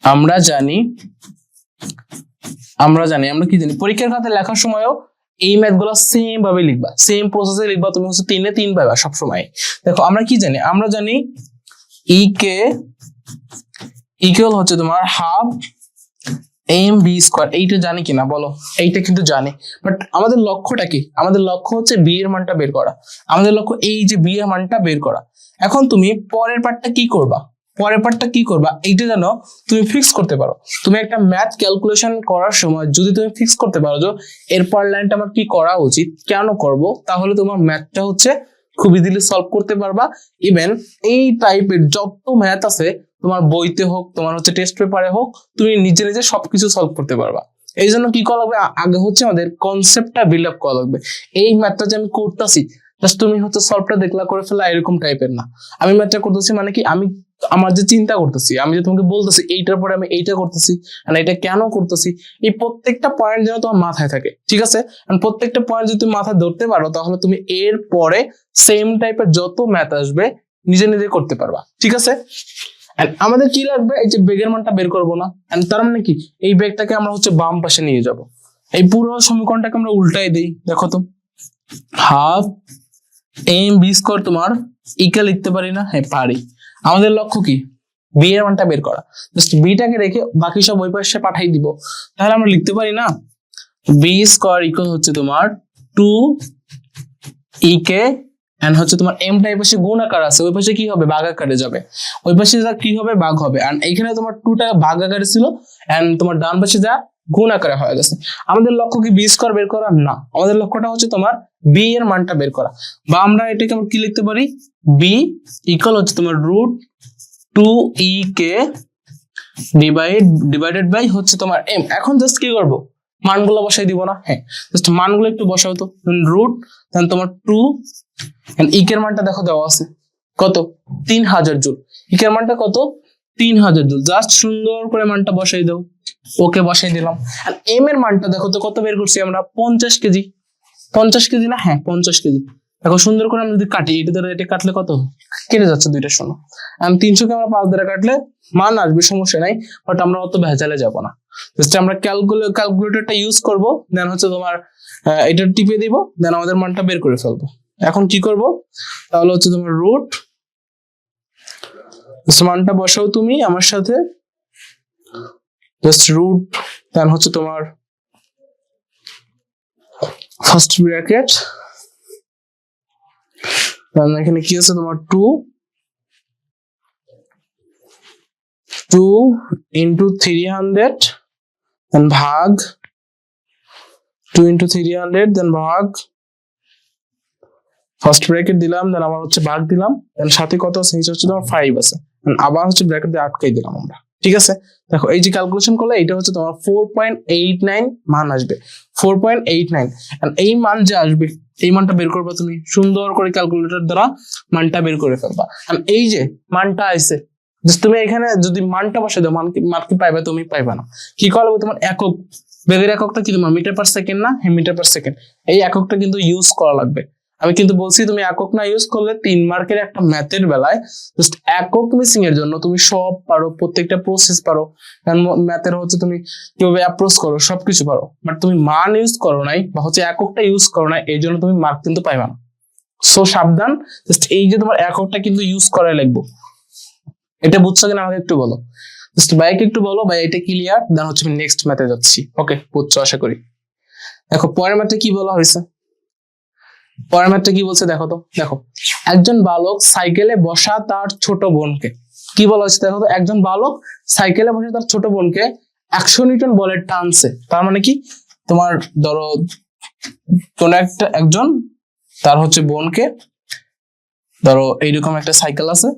আমরা কি জানি, পরীক্ষার খাতায় লেখার সময়ও এই ম্যাথ গুলো সেম ভাবে লিখবা, সেম প্রসেসে লিখবা, তুমি হচ্ছে 3 পাইবা সবসময়। দেখো আমরা কি জানি, আমরা জানি ই কে ইকুয়াল হচ্ছে তোমার হাফ এম বি স্কোয়ার, এইটা জানি কিনা বলো? এইটা কিন্তু জানি, বাট আমাদের লক্ষ্যটা কি? আমাদের লক্ষ্য হচ্ছে বি এর মানটা বের করা, আমাদের লক্ষ্য এই যে বি এর মানটা বের করা। এখন তুমি পরের পার্টটা কি করবা, এইটা যেন তুমি ফিক্স করতে পারো। তুমি একটা ম্যাথ ক্যালকুলেশন করার সময় যদি তুমি ফিক্স করতে পারো যে এরপর লাইনটা আমার কি করা উচিত, কেন করব, তাহলে তোমার ম্যাথটা হচ্ছে খুব ইজিলি সলভ করতে পারবা। ইভেন এই টাইপের যত ম্যাথ আছে তোমার বইতে হোক, তোমার হচ্ছে টেস্ট পেপারে হোক, তুমি নিজে নিজে সবকিছু সলভ করতে পারবা। এই জন্য কি করা লাগবে, আগে হচ্ছে আমাদের কনসেপ্টটা বিল্ড আপ করা লাগবে। এই ম্যাথটা যে আমি করতেছি, জাস্ট তুমি হচ্ছে সলভটা দেখলা করে ফেলা এরকম টাইপের না। আমি ম্যাথটা করতেছি মানে কি, আমি আমার যে চিন্তা করতেছি, আমি যে তোমাকে বলতেছি এইটার পরে আমি এইটা করতেছি, মানে এটা কেন করতেছি, এই প্রত্যেকটা পয়েন্ট যেন তোমার মাথায় থাকে, ঠিক আছে? প্রত্যেকটা পয়েন্ট যদি তুমি মাথায় ধরতে পারো, তাহলে তুমি এর পরে সেম টাইপের যত ম্যাথ আসবে নিজে নিজে করতে পারবা, ঠিক আছে? আমাদের কি লাগবে, এই যে বেগের মানটা বের করবো না, তার মানে কি এই বেগটাকে আমরা হচ্ছে বাম পাশে নিয়ে যাব, এই পুরো সমীকরণটাকে আমরা উল্টাই দিই, দেখো তো হাফ এম বি স্কোয়ার তোমার ইকা লিখতে পারি না? হ্যাঁ পারি। আমাদের লক্ষ্য কি? বি এর মানটা বের করা। জাস্ট বিটাকে রেখে বাকি সব ওই পাশে পাঠাই দিব। তাহলে আমরা লিখতে পারি না বি স্কোয়ার ইকুয়াল হচ্ছে তোমার 2 কে এন্ড হচ্ছে তোমার এমটা এই পাশে গুণ আকার আছে, ওই পাশে কি হবে? ভাগ আকারে যাবে। ওই পাশে যা কি হবে? ভাগ হবে। আর এইখানে তোমার 2টা ভাগ আকারে ছিল এন্ড তোমার ডান পাশে যা গুণ আকারে হয়ে গেছে। আমাদের লক্ষ্য কি বি স্কোয়ার বের করা? না, আমাদের লক্ষ্যটা হচ্ছে তোমার বি এর মানটা বের করা। বা আমরা এটাকে আমরা কি লিখতে পারি? বি ইকুয়াল হচ্ছে তোমার √2 কে ডিভাইডেড বাই হচ্ছে তোমার এম। এখন জাস্ট কি করবো? মানগুলো বসাই দিব না? হ্যাঁ, জাস্ট মানগুলো একটু বসাও তো। রুট দেন তোমার 2 এন্ড ইকের মানটা দেখো দেওয়া আছে কত? 3000 জুল। ইকের মানটা কত? 3000 জুল। জাস্ট সুন্দর করে মানটা বসাই দাও। ওকে বসাই দিলাম। আর এম এর মানটা দেখো তো কত বের করছি আমরা? 50 কেজি। 50 কেজি না? হ্যাঁ 50 কেজি। দেখো সুন্দর করে আমরা যদি কাটি, এটা ধরে এটা কাটলে কত কেটে যাচ্ছে? দুইটা শূন্য। আর 300 কে আমরা 5 দ্বারা কাটলে মান আসবে, সমস্যা নাই। বাট আমরা অত ভেজালে যাব না। জাস্ট আমরা ক্যালকুলেটরটা ইউজ করব, দেন হচ্ছে তোমার এটা টিপে দিব, দেন আমাদের মানটা বের করে ফেলবো। এখন কি করব? তাহলে হচ্ছে তোমার রুট মানটা বসাও তুমি আমার সাথে। জাস্ট রুট দেন হচ্ছে তোমার ফার্স্ট ব্র্যাকেট, এখানে কি আছে তোমার 2 into 300 দেন ভাগ 2 into 300 দেন ভাগ ফার্স্ট ব্র্যাকেট দিলাম, দেন আবার হচ্ছে ভাগ দিলাম, দেন সাথে কত আছে? নিচে হচ্ছে তোমার 5 আছে, আবার হচ্ছে ব্র্যাকেট দিয়ে আটকাই দিলাম আমরা। ঠিক আছে, দেখো এই যে ক্যালকুলেশন করলে এটা হচ্ছে তোমার 4.89 মান আসবে। 4.89 এই মান যে আসবে এই মানটা বের করবা তুমি সুন্দর করে ক্যালকুলেটর দ্বারা, মানটা বের করে ফেলবা। আর এই যে মানটা আইছে, তুমি এখানে যদি মানটা বসে দাও মান কি পাইবা? তুমি পাইবা না। কি করা লাগবে? তোমার একক, বেগের এককটা কি তোমার মিটার পার সেকেন্ড না? হ্যাঁ মিটার পার সেকেন্ড। এই এককটা কিন্তু ইউজ করা লাগবে। আমি কিন্তু বলছি তুমি একক না ইউজ করলে 3 মার্কের একটা ম্যাথের বেলায় জাস্ট একক মিসিং এর জন্য তুমি সব পারো, প্রত্যেকটা প্রসেস পারো, ম্যাথের হচ্ছে তুমি কিভাবে অ্যাপ্রোচ করো সবকিছু পারো, বাট তুমি মান ইউজ করো নাই বা হচ্ছে এককটা ইউজ করো নাই, এই জন্য তুমি মার্ক কিন্তু পাইবা না। সো সাবধান, জাস্ট এই যে তোমার এককটা কিন্তু ইউজ করাই লাগবে। এটা বুঝছো কিনা আমাকে একটু বলো। জাস্ট ভাইকে একটু বলো ভাই এটা ক্লিয়ার, দেন হচ্ছে আমি নেক্সট ম্যাথে যাচ্ছি। ওকে, বুঝছো আশা করি। দেখো পরের ম্যাথে কি বলা হয়েছে? পরের ম্যাথটা কি বলছে দেখো তো। দেখো একজন বালক সাইকেলে বসা তার ছোট বোনকে, কি বলা হচ্ছে দেখো তো, একজন বালক সাইকেলে বসে তার ছোট বোনকে 100 নিউটন বলে টানছে। তার মানে কি? তোমার ধরো কোন একজন তার হচ্ছে বোনকে, ধরো এইরকম একটা সাইকেল আছে,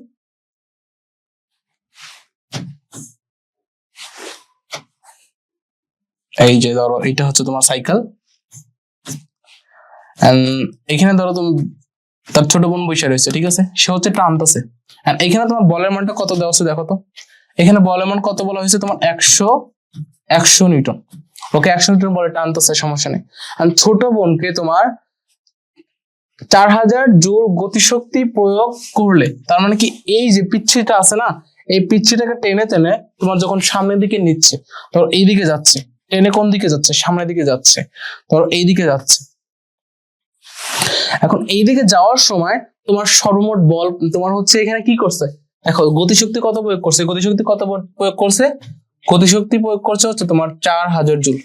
এই যে ধরো এটা হচ্ছে তোমার সাইকেল, এখানে ধরো তুমি তার ছোট বোন বসে রয়েছে, ঠিক আছে, সে হচ্ছে টানতেছে। আর এখানে তোমার বলের মানটা কত দেওয়া আছে দেখো তো। এখানে বলের মান কত বলা হয়েছে তোমার? 100 নিউটন। ওকে 100 নিউটন বলে টানতেছে, সমস্যা নেই। আর ছোট বোনকে তোমার 4000 জুল গতিশক্তি প্রয়োগ করলে, তার মানে কি এই যে পিচ্ছিটা আছে না, এই পিচ্ছিটাকে টেনে টেনে তোমার যখন সামনের দিকে নিচ্ছে, ধরো এই দিকে যাচ্ছে, টেনে কোন দিকে যাচ্ছে? সামনের দিকে যাচ্ছে, ধরো এই দিকে যাচ্ছে। এখন এই দিকে যাওয়ার সময় তোমার সর্বমোট বল তোমার হচ্ছে এখানে কি করছে দেখো, গতিশক্তি কত প্রয়োগ করছে? গতিশক্তি কত প্রয়োগ করছে? গতিশক্তি প্রয়োগ করছে হচ্ছে তোমার 4000 জুল।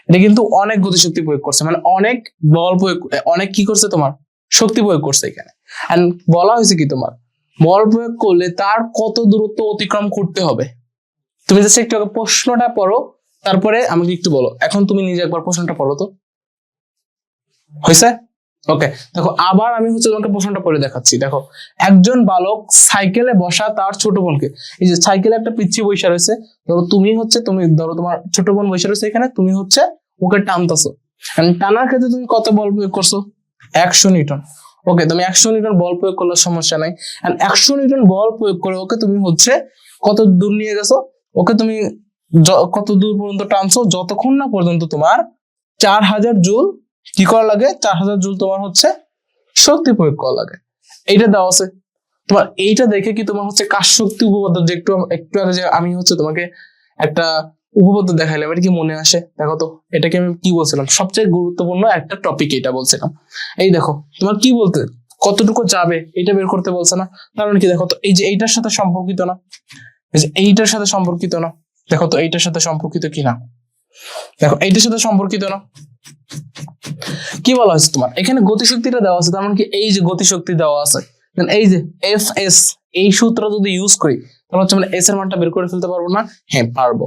এটা কিন্তু অনেক গতিশক্তি প্রয়োগ করছে, মানে অনেক বল প্রয়োগ, অনেক কি করছে তোমার শক্তি প্রয়োগ করছে এখানে। এন্ড বলা হয়েছে কি তোমার বল প্রয়োগ করলে তার কত দূরত্ব অতিক্রম করতে হবে। তুমি জাস্ট একটু প্রশ্নটা পড়ো, তারপরে আমাকে একটু বলো। এখন তুমি নিজে একবার প্রশ্নটা পড়ো তো, হয়েছে? ওকে, দেখো আবার আমি হচ্ছে তোমাকে প্রশ্নটা পড়ে দেখাচ্ছি। দেখো একজন বালক সাইকেলে বসা তার ছোট বোনকে, এই যে সাইকেলে একটা পিচ্ছি বৈশা রয়েছে, ধরো তুমি ধরো তোমার ছোট বোন বৈশা রয়েছে এখানে, তুমি হচ্ছে ওকে টানতেছো। টানার ক্ষেত্রে তুমি কত বল প্রয়োগ করছো? 100 নিউটন। ওকে, তুমি 100 নিউটন বল প্রয়োগ করলে সমস্যা নাই। 100 নিউটন বল প্রয়োগ করে ওকে তুমি হচ্ছে কত দূর নিয়ে গেছো? ওকে তুমি কত দূর পর্যন্ত টানছো? যতক্ষণ না পর্যন্ত তোমার 4000 জুল কি করা লাগে? 4000 জুল তোমার হচ্ছে শক্তি প্রয়োগ করা লাগে। এইটা দেওয়া আছে তোমার। এইটা দেখে কি তোমার হচ্ছে কাজ শক্তি উপপাদ্য, যে একটু আগে যে আমি হচ্ছে তোমাকে একটা উপপাদ্য দেখাইলাম, এটা কি মনে আসে? দেখো তো, এটাকে আমি কি বলছিলাম, সবচেয়ে গুরুত্বপূর্ণ একটা টপিক এটা বলছিলাম। এই দেখো তোমার কি বলতে, কতটুকু যাবে এটা বের করতে বলছে না? তার মানে কি, দেখো তো এই যে এইটার সাথে সম্পর্কিত না, এই যে এইটার সাথে সম্পর্কিত না, দেখো তো এইটার সাথে সম্পর্কিত কি না, দেখো এইটার সাথে সম্পর্কিত না। কি বলা হয়েছে তোমার এখানে গতিশক্তিটা দেওয়া আছে, তার মানে কি এই যে গতিশক্তি দেওয়া আছে, এই যে এফ এস, এই সূত্র যদি ইউজ করি তাহলে হচ্ছে আমরা এস এর মানটা বের করে ফেলতে পারবো না? হ্যাঁ পারবো।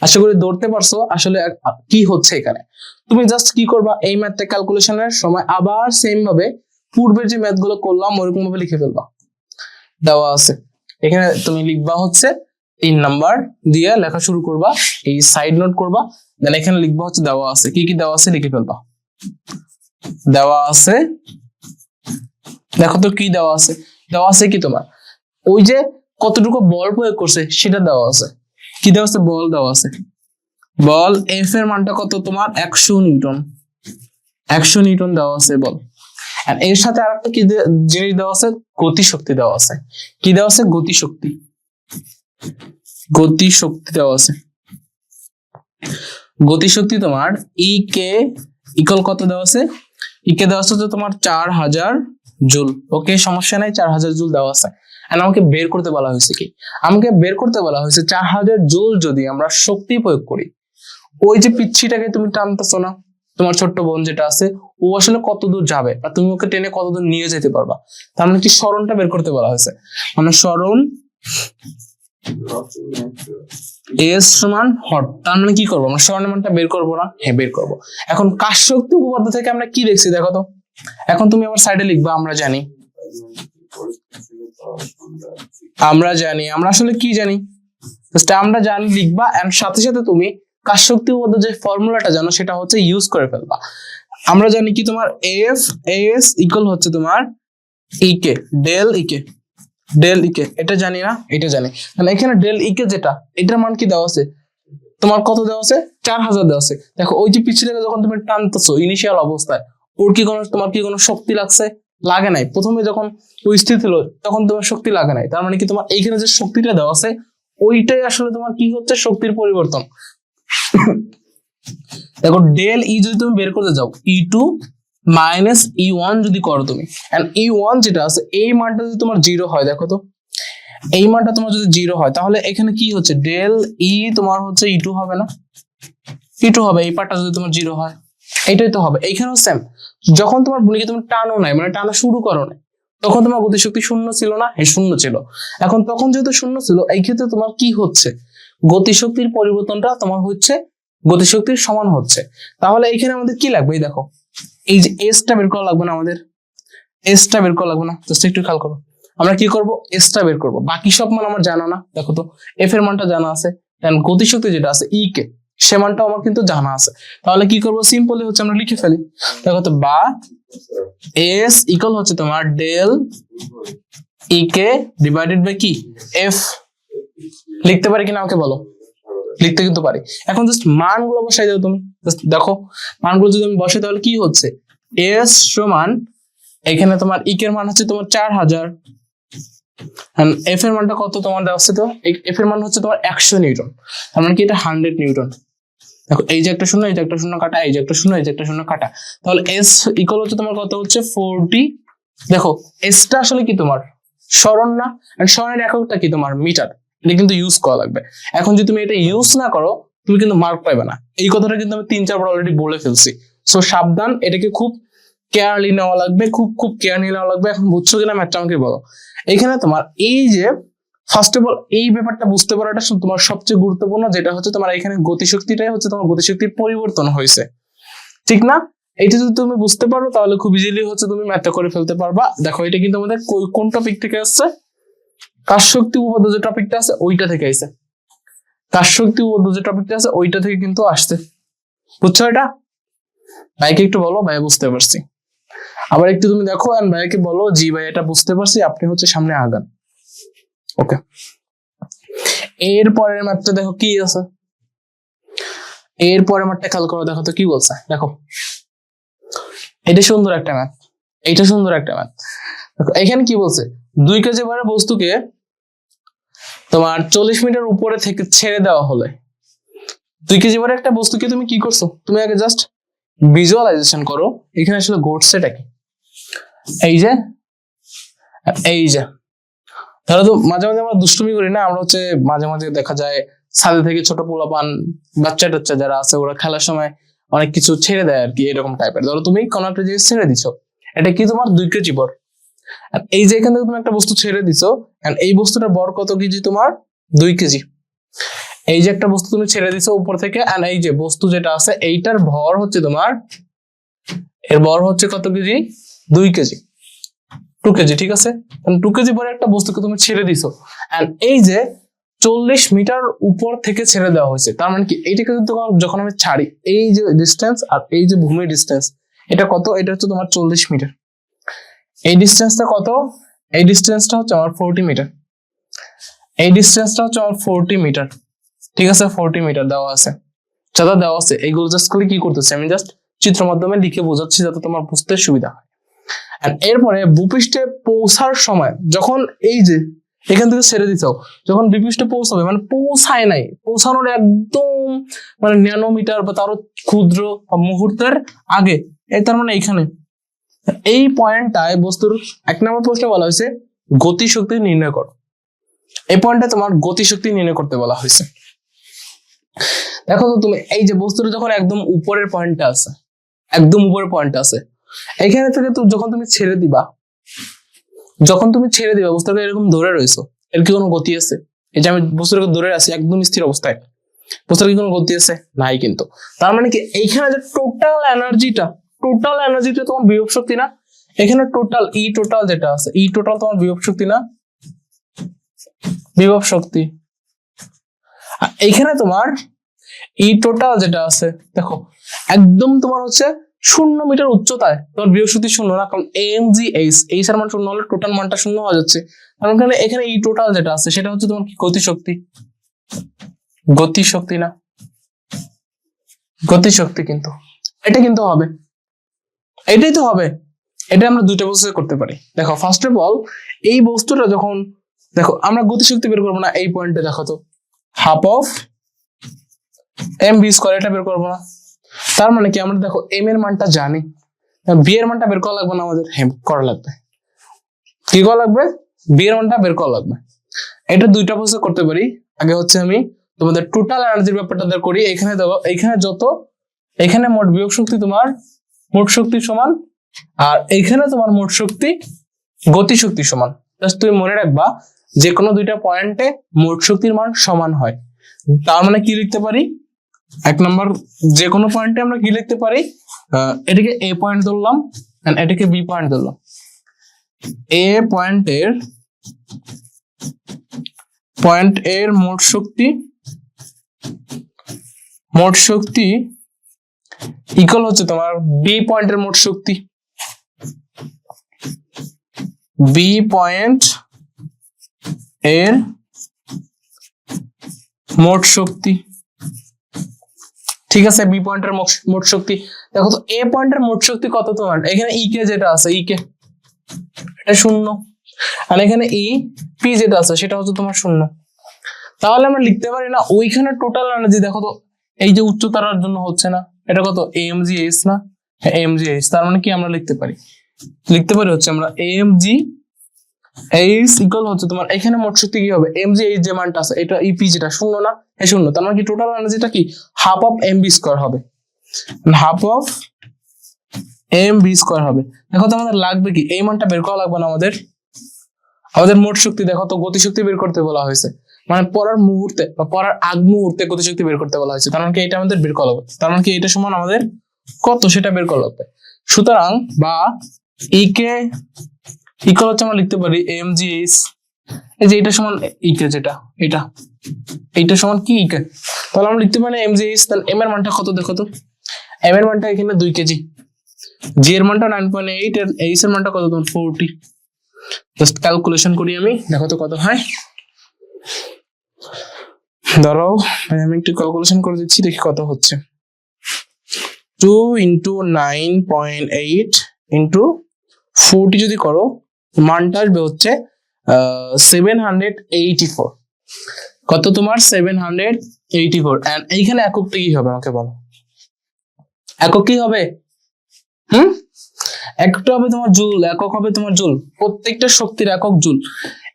আশা করি ধরতে পারছো আসলে কি হচ্ছে এখানে। তুমি জাস্ট কি করবা, এই ম্যাথটা ক্যালকুলেশনের সময় আবার সেম ভাবে পূর্বের যে ম্যাথ গুলো করলাম ওরকম ভাবে লিখে ফেলবা। দেওয়া আছে এখানে, তুমি লিখবা হচ্ছে 3 নাম্বার দিয়ে লেখা শুরু করবা, এই সাইড নোট করবা, দেন এখানে লিখবা হচ্ছে দেওয়া আছে, কি কি দেওয়া আছে লিখে ফেলবা। দেওয়া আছে, দেখো তো কি দেওয়া আছে, দেওয়া আছে কি তোমার ওই যে কতটুকু বল প্রয়োগ করছে সেটা দেওয়া আছে। কি দেওয়া আছে, বল দেওয়া আছে, বল এফ এর মানটা কত তোমার 100 নিউটন, 100 নিউটন দেওয়া আছে বল। আর এর সাথে আরেকটা কি জিনিস দেওয়া আছে, গতিশক্তি দেওয়া আছে। কি দেওয়া আছে, গতিশক্তি, গতিশক্তি দেওয়া আছে। গতিশক্তি তোমার ই কে ইকুয়াল কত দেওয়া আছে, ই কে দেওয়া আছে তোমার 4000 জুল। ওকে সমস্যা নাই, 4000 জুল দেওয়া আছে। আর আমাকে বের করতে বলা হয়েছে কি, আমাকে বের করতে বলা হয়েছে 4000 জুল যদি আমরা শক্তি প্রয়োগ করি, ওই যে পিচ্ছিটাকে তুমি টানতেছো না, তোমার ছোট্ট বোন যেটা আছে, ও আসলে কত দূর যাবে বা তুমি ওকে টেনে কত দূর নিয়ে যেতে পারবা, তার মানে কি সরণটা বের করতে বলা হয়েছে। মানে সরণ এস সমান হট, তার মানে কি করবো আমরা, সরণের মানটা বের করবো না? হ্যাঁ বের করবো। এখন কাজ শক্তি উপপাদ্য থেকে আমরা কি দেখছি দেখো তো, এখন তুমি আমার সাইডে লিখবা আমরা জানি, আমরা জানি, আমরা আসলে কি জানি আমরা জানি লিখবা, এন্ড সাথে সাথে তুমি কাজ শক্তি উপপাদ্য যে ফর্মুলাটা জানো সেটা হচ্ছে ইউজ করে ফেলবা। আমরা জানি কি তোমার এফ এস ইকুয়াল হচ্ছে তোমার ইকে ডেল ইকে, ডেল ইকে, এটা জানি না? এটা জানি। মানে এখানে ডেল ইকে যেটা, এটার মান কি দেওয়া আছে তোমার, কত দেওয়া আছে 4000 দেওয়া আছে। দেখো ওই যে পিছনে যখন তুমি টানতেছো ইনিশিয়াল অবস্থায়, ওর কি কোনো তোমার কি কোনো শক্তি লাগছে? লাগে নাই। প্রথমে যখন ওই স্থির ছিল তখন তোমার শক্তি লাগে নাই, তার মানে কি তোমার এইখানে যে শক্তিটা দেওয়া আছে ওইটাই আসলে তোমার কি হচ্ছে, শক্তির পরিবর্তন। দেখো ডেল ই যদি তুমি বের করতে যাও, E2 মাইনাস E1 যদি করো তুমি, এন্ড E1 যেটা আছে এই মানটা যদি তোমার 0 হয়, দেখো তো এই মানটা তোমার যদি 0 হয় তাহলে এখানে কি হচ্ছে, ডেল ই তোমার হচ্ছে E2 হবে না? E2 হবে, এই পার্টটা যদি তোমার 0 হয়, এইটাই তো হবে। এইখানেও সেম, যখন তোমার বলিকে তুমি টানো নাই, মানে টানা শুরু করো না, তখন তোমার গতিশক্তি শূন্য ছিল না? হ্যাঁ শূন্য ছিল। এখন তখন যেহেতু শূন্য ছিল, এই ক্ষেত্রে তোমার কি হচ্ছে, গতিশক্তির পরিবর্তনটা তোমার হচ্ছে গতিশক্তির সমান হচ্ছে। তাহলে এইখানে আমাদের কি লাগবে, এই দেখো এই যে এসটা বের করা লাগবে না আমাদের, এসটা বের করা লাগবে না, জাস্ট একটু খেয়াল করো। আমরা কি করব, এসটা বের করব, বাকি সব মান আমার জানা না। দেখো তো এফ এর মানটা জানা আছে, দেন গতিশক্তি যেটা আছে ই কে, সে মানটাও আমার কিন্তু জানা আছে। তাহলে কি করব, সিম্পলি হচ্ছে আমরা লিখে ফেলি। দেখো তো বা এস ইকুয়াল হচ্ছে তোমার del E K divided by কি এফ। লিখতে পারি কিনা আমাকে বলো? লিখতে কিন্তু পারি। এখন জাস্ট মানগুলো বসাই দাও তুমি, জাস্ট দেখো মানগুলো যদি আমি বসাই তাহলে কি হচ্ছে, এস সমান এখানে তোমার ই এর মান হচ্ছে তোমার 4000, এফ এর মানটা কত তোমার দেওয়া আছে, তো এফ এর মান হচ্ছে তোমার 100 নিউটন, তার মানে কি এটা 100 নিউটন। দেখো এই যে একটা শূন্য, এই যে একটা শূন্য কাটা, এই যে একটা শূন্য, এই যে একটা শূন্য কাটা, তাহলে এস ইকুয়াল হচ্ছে তোমার কত হচ্ছে 40। দেখো এসটা আসলে কি তোমার সরণ না, আর সরণের এককটা কি তোমার মিটার, এটা কিন্তু ইউজ করা লাগবে। এখন যদি তুমি এটা ইউজ না করো তুমি কিন্তু মার্ক পাবে না। এই কথাটা কিন্তু আমি 3-4 বার অলরেডি বলে ফেলছি, সো সাবধান, এটাকে খুব কেয়ারলি নেওয়া লাগবে, খুব খুব কেয়ারলি নেওয়া লাগবে। এখন বুঝছো কিনা ম্যাথটা আমাকে বলো। এখানে তোমার এই যে ফার্স্ট অফ অল এই ব্যাপারটা বুঝতে পারাটা তোমার সবচেয়ে গুরুত্বপূর্ণ, যেটা হচ্ছে তোমার এখানে গতিশক্তিটাই হচ্ছে তোমার গতিশক্তির পরিবর্তন হয়েছে, ঠিক না? এটা যদি তুমি বুঝতে পারো তাহলে খুব ইজিলি হচ্ছে তুমি ম্যাথটা করে ফেলতে পারবা। দেখো এটা কিন্তু আমাদের কোন টপিক থেকে আসছে, কাজ শক্তি উপপাদ্য যে টপিকটা আছে ওইটা থেকে আসছে, কাজ শক্তি উপপাদ্য যে টপিকটা আছে ওইটা থেকে কিন্তু আসছে। বুঝছো এটা? ভাইকে একটু বলো ভাই বুঝতে পারছি, আবার একটু তুমি দেখো আর ভাইকে বলো জি ভাই এটা বুঝতে পারছি, আপনি হচ্ছে সামনে আগান। ওকে, এর পরের ম্যাথটা দেখো কি আছে, এর পরের ম্যাথটা খেয়াল করো, দেখো তো কি বলছে। দেখো এটা সুন্দর একটা ম্যাথ, এইটা সুন্দর একটা ম্যাথ। দেখো এখানে কি বলছে, 2 কেজি ভারের বস্তুকে তোমার 40 মিটার উপরে থেকে ছেড়ে দেওয়া হলে 2 কেজি ভরের একটা বস্তুকে তুমি কি করছো, তুমি আগে জাস্ট ভিজুয়ালাইজেশন করো এখানে আসলে ঘটছেটা কি। এই যে তাহলে তো মাঝে মাঝে আমরা দুষ্টুমি করি না, আমরা হচ্ছে মাঝে মাঝে দেখা যায় ছাদে থেকে ছোট পোলাপান বাচ্চা টাচ্চা যারা আছে ওরা খেলার সময় অনেক কিছু ছেড়ে দেয় আর কি, এরকম টাইপের। ধরো তুমি কোনো একটা জিনিস ছেড়ে দিছো, এটা কি তোমার 2 কেজি ভর। আর এই যে এখান থেকে তুমি একটা বস্তু ছেড়ে দিছো, এন্ড এই বস্তুটার ভর কত কেজি, তোমার 2 কেজি। এই যে একটা বস্তু তুমি ছেড়ে দিছো উপর থেকে, এন্ড এই যে বস্তু যেটা আছে এইটার ভর হচ্ছে তোমার, এর ভর হচ্ছে কত কেজি, 2 কেজি, 2 কেজি, ঠিক আছে। 2 কেজি ভরে একটা বস্তুকে তুমি ছেড়ে দিছো, এন্ড এই যে 40 মিটার উপর থেকে ছেড়ে দেওয়া হয়েছে। তার মানে কি এইটাকে যখন আমি ছাড়ি, এই যে ডিস্টেন্স আর এই যে ভূমির ডিস্টেন্স, এটা কত, এটা হচ্ছে তোমার 40 মিটার। এই ডিস্টেন্সটা কত, এই ডিস্টেন্সটা হচ্ছে আমার 40 মিটার, এই ডিস্টেন্সটা হচ্ছে আমার 40 মিটার, ঠিক আছে। 40 মিটার দেওয়া আছে, যারা দেওয়া আছে এইগুলো জাস্ট করে কি করতেছে, আমি জাস্ট চিত্র মাধ্যমে লিখে বোঝাচ্ছি যাতে তোমার বুঝতে সুবিধা হয়। আর এরপরে ভূপৃষ্ঠে পৌঁছার সময় যখন এই যে এখান থেকে ছেড়ে দিতে, যখন ভূপৃষ্ঠে পৌঁছাবে, মানে পৌঁছায় নাই, পৌঁছানোর একদম মানে ন্যানোমিটার বা তারও ক্ষুদ্র মুহূর্তের আগে, এই তার মানে এখানে এই পয়েন্টটায় বস্তুর 1 নম্বর প্রশ্নে বলা হয়েছে গতিশক্তি নির্ণয় করো। এই পয়েন্টে তোমার গতিশক্তি নির্ণয় করতে বলা হয়েছে। দেখো তো তুমি এই যে বস্তুটা যখন একদম উপরের পয়েন্টে আছে, একদম উপরের পয়েন্টে আছে, এখানে থেকে যখন তুমি ছেড়ে দিবা, বস্তুটাকে এরকম ধরে রয়েছো, এর কি কোনো গতি আছে? এই যে আমি বস্তুটাকে ধরে আছি একদম স্থির অবস্থায়, বস্তুটার কি কোনো গতি আছে? নাই কিন্তু। তার মানে কি এইখানে যে টোটাল এনার্জিটা তোমার বিভব শক্তি না, এখানে টোটাল টোটাল যেটা আছে, টোটাল তোমার বিভব শক্তি না, বিভব শক্তি। আর এইখানে তোমার টোটাল যেটা আছে, দেখো একদম তোমার হচ্ছে 0 মিটার উচ্চতায় তোমার বিভব শক্তি 0 না, কারণ mgh এর মান 0 হলে টোটাল মানটা 0 হয়ে যাচ্ছে। কারণ এখানে টোটাল যেটা আছে সেটা হচ্ছে তোমার কি গতিশক্তি, গতিশক্তি না, গতিশক্তি। কিন্তু এটা কিন্তু হবে, এটাই তো হবে। এটা আমরা দুইটা প্রসেসে করতে পারি। দেখো ফার্স্ট অফ অল এই বস্তুটা যখন, দেখো আমরা গতিশক্তি বের করবো না, এই পয়েন্টে দেখো তো হাফ অফ mv², এটা বের করবো না। তার মানে কি আমরা দেখো m এর মানটা জানি, b এর মানটা বের করা লাগবে না আমাদের, করা লাগবে, কি করা লাগবে, b এর মানটা বের করা লাগবে। এটা দুইটা প্রসেস করতে পারি। আগে হচ্ছে আমি তোমাদের টোটাল এনার্জির ব্যাপারটা বের করি। এখানে দেখো এখানে মোট বিভব শক্তি তোমার মোট শক্তি সমান, আর এইখানে তোমার মোট শক্তি গতিশক্তি সমান। জাস্ট তুমি মনে রাখবা যে কোনো দুইটা পয়েন্টে মোট শক্তির মান সমান হয়। তার মানে কি লিখতে পারি, 1 নম্বর যে কোনো পয়েন্টে আমরা কি লিখতে পারি, এটাকে এ পয়েন্ট ধরলাম, এটাকে বি পয়েন্ট ধরলাম। এ পয়েন্টের মোট শক্তি ইকুয়াল হচ্ছে তোমার বি পয়েন্টের মোট শক্তি, বি পয়েন্ট এর মোট শক্তি, ঠিক আছে। বি পয়েন্টের মোট শক্তি। দেখো তো এ পয়েন্টের মোট শক্তি কত তোমার, এখানে কে যেটা আছে কে এটা 0, আর এখানে পি যেটা আছে সেটা হচ্ছে তোমার 0। তাহলে আমরা লিখতে পারি না ওইখানে টোটাল এনার্জি, দেখো তো এই যে উচ্চতার জন্য হচ্ছে না, এটা কত mgh না, mgh। তার মানে কি আমরা লিখতে পারি হচ্ছে আমরা mgh ইকুয়াল হচ্ছে তোমার এখানে মোট শক্তি কি হবে, mgh যে মানটা আছে এটা পি যেটা 0 না, 0। তার মানে কি টোটাল এনার্জিটা কি হাফ অফ mv² হবে, হাফ অফ mv² হবে। দেখো তো আমাদের লাগবে কি, এই মানটা বের করা লাগবে না আমাদের মোট শক্তি। দেখো তো গতিশক্তি বের করতে বলা হয়েছে, মানে পড়ার মুহূর্তে বা পড়ার আগ মুহূর্তে গতিশক্তি বের করতে বলা হয়েছে। তার মানে কি এটা আমাদের বের করা লাগবে, তার মানে কি এটা সমান আমাদের কত সেটা বের করা লাগবে। সুতরাং বা কে ইকুয়াল হচ্ছে আমরা লিখতে পারি mgh, এই যে এটা সমান কে, যেটা এইটা সমান কি কে, তাহলে আমরা লিখতে পারি mgh। তাহলে m এর মানটা কত, দেখো তো m এর মানটা এখানে 2 কেজি, g এর মানটা 9.8, এর h এর মানটা কত তোমার 40। জাস্ট ক্যালকুলেশন করি আমি, দেখো তো কত হয়। ধরো আমি একটু ক্যালকুলেশন করে দিচ্ছি, দেখি কত হচ্ছে। 2 × 9.8 × 40 যদি করো, মানটা আসবে হচ্ছে 784। কত তোমার 784। 84 এন্ড এইখানে এককটা কি হবে আমাকে বলো, একক কি হবে? একটা হবে তোমার জুল, একক হবে তোমার জুল, প্রত্যেকটা শক্তির একক জুল।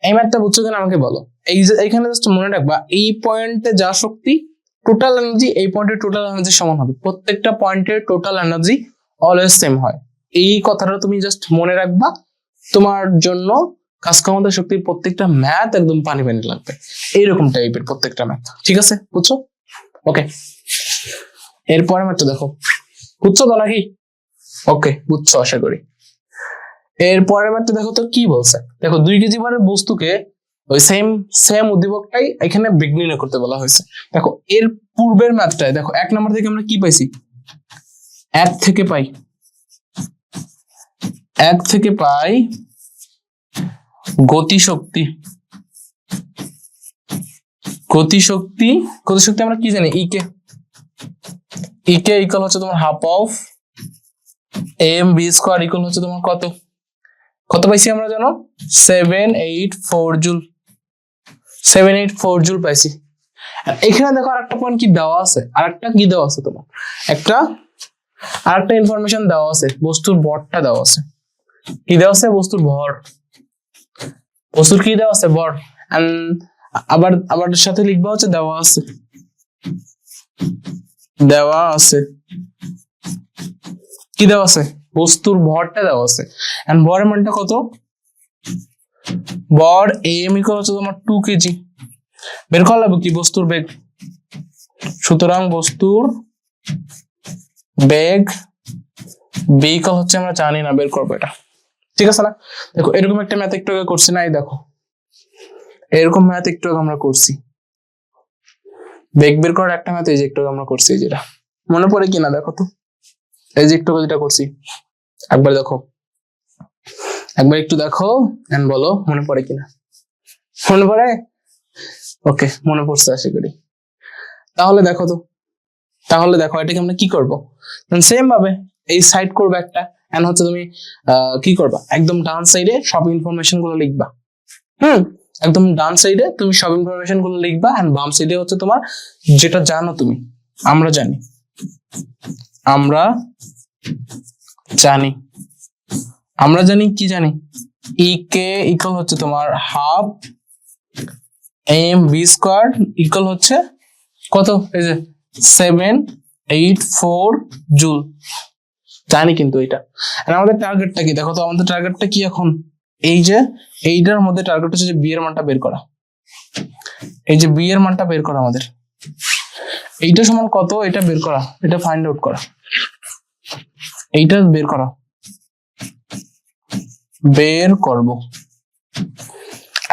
এই ম্যাথটা বুঝছো কিনা আমাকে বলো। এই যে এখানে জাস্ট মনে রাখবা এই পয়েন্টে যা শক্তি টোটাল এনার্জি এই পয়েন্টের টোটাল এনার্জি সমান হবে, প্রত্যেকটা পয়েন্টের টোটাল এনার্জি অলওয়েজ সেম হয়। এই কথাটা তুমি জাস্ট মনে রাখবা, তোমার জন্য কাজ ক্ষমতা শক্তির প্রত্যেকটা ম্যাথ একদম পানি পানি লাগবে, এইরকম টাইপের প্রত্যেকটা ম্যাথ। ঠিক আছে, বুঝছো? ওকে, এরপরে ম্যাথটা দেখো, বুঝছো তো নাকি? ওকে, বুঝছো আশা করি। এরপরের ম্যাথটা দেখো তো কি বলছে। দেখো 2 কেজি ভারের বস্তুকে ওই সেম সেম উদ্দীপকটাই এখানে বেগ নির্ণয় করতে বলা হয়েছে। দেখো এর পূর্বের ম্যাথটায় দেখো 1 নম্বর থেকে আমরা কি পাইছি, 1 থেকে পাই গতিশক্তি। গতিশক্তি আমরা কি জানি, ইকে ইকুয়াল হচ্ছে তোমার half of M V square, equal হচ্ছে তোমার কত কত পাইছি আমরা জানো, 784 জুল। 784 জুল পাইছি। এখানে দেখো আরেকটা পয়েন্ট কি দেওয়া আছে, তোমার আরেকটা ইনফরমেশন দেওয়া আছে, বস্তুর ভরটা দেওয়া আছে। কি দেওয়া আছে? বস্তুর ভর। বস্তুর কি দেওয়া আছে? ভর। আবার সাথে লিখবা হচ্ছে দেওয়া আছে কি দেওয়া আছে? বস্তুর ভরটা দেওয়া আছে। এন্ড ভরের মানটা কত? ভর এম ইকুয়াল হচ্ছে তোমার 2 কেজি। বের করা লাগবে কি? বস্তুর বেগ। সুতরাং বস্তুর বেগ বি ইকুয়াল হচ্ছে, আমরা জানি না, বের করবো এটা। ঠিক আছে না? দেখো এরকম একটা ম্যাথ একটু আগে করছি না, এই দেখো এরকম ম্যাথ একটু আগে আমরা করছি, বেগ বের করার একটা ম্যাথ এই যে একটু আগে আমরা করছি, যেটা মনে পড়ে কিনা দেখো তো, এই যে একটু যেটা করছি, একবার একটু দেখো এন্ড বলো মনে পড়ে কিনা। মনে পড়ে? ওকে, মনে পড়ছে আশা করি। তাহলে দেখো এটাকে আমরা কি করব, সেম ভাবে এই সাইড করবে একটা, এন্ড হচ্ছে তুমি কি করবা, একদম ডান সাইডে সব ইনফরমেশন গুলো লিখবা। একদম ডান সাইডে তুমি সব ইনফরমেশন গুলো লিখবা, এন্ড বাম সাইডে হচ্ছে তোমার যেটা জানো তুমি, আমরা জানি কি জানি, ই কে ইকুয়াল হচ্ছে তোমার half M V square, equal হচ্ছে কত? এই যে 784 জুল জানি। কিন্তু এটা আমাদের টার্গেটটা কি দেখো তো, আমাদের টার্গেটটা কি এখন? এই যে এইটার মধ্যে টার্গেট হচ্ছে যে বি এর মানটা বের করা। এই যে বি এর মানটা বের করা আমাদের, এইটা সমান কত এটা বের করা, এটা ফাইন্ড আউট করা, এইটা বের করব।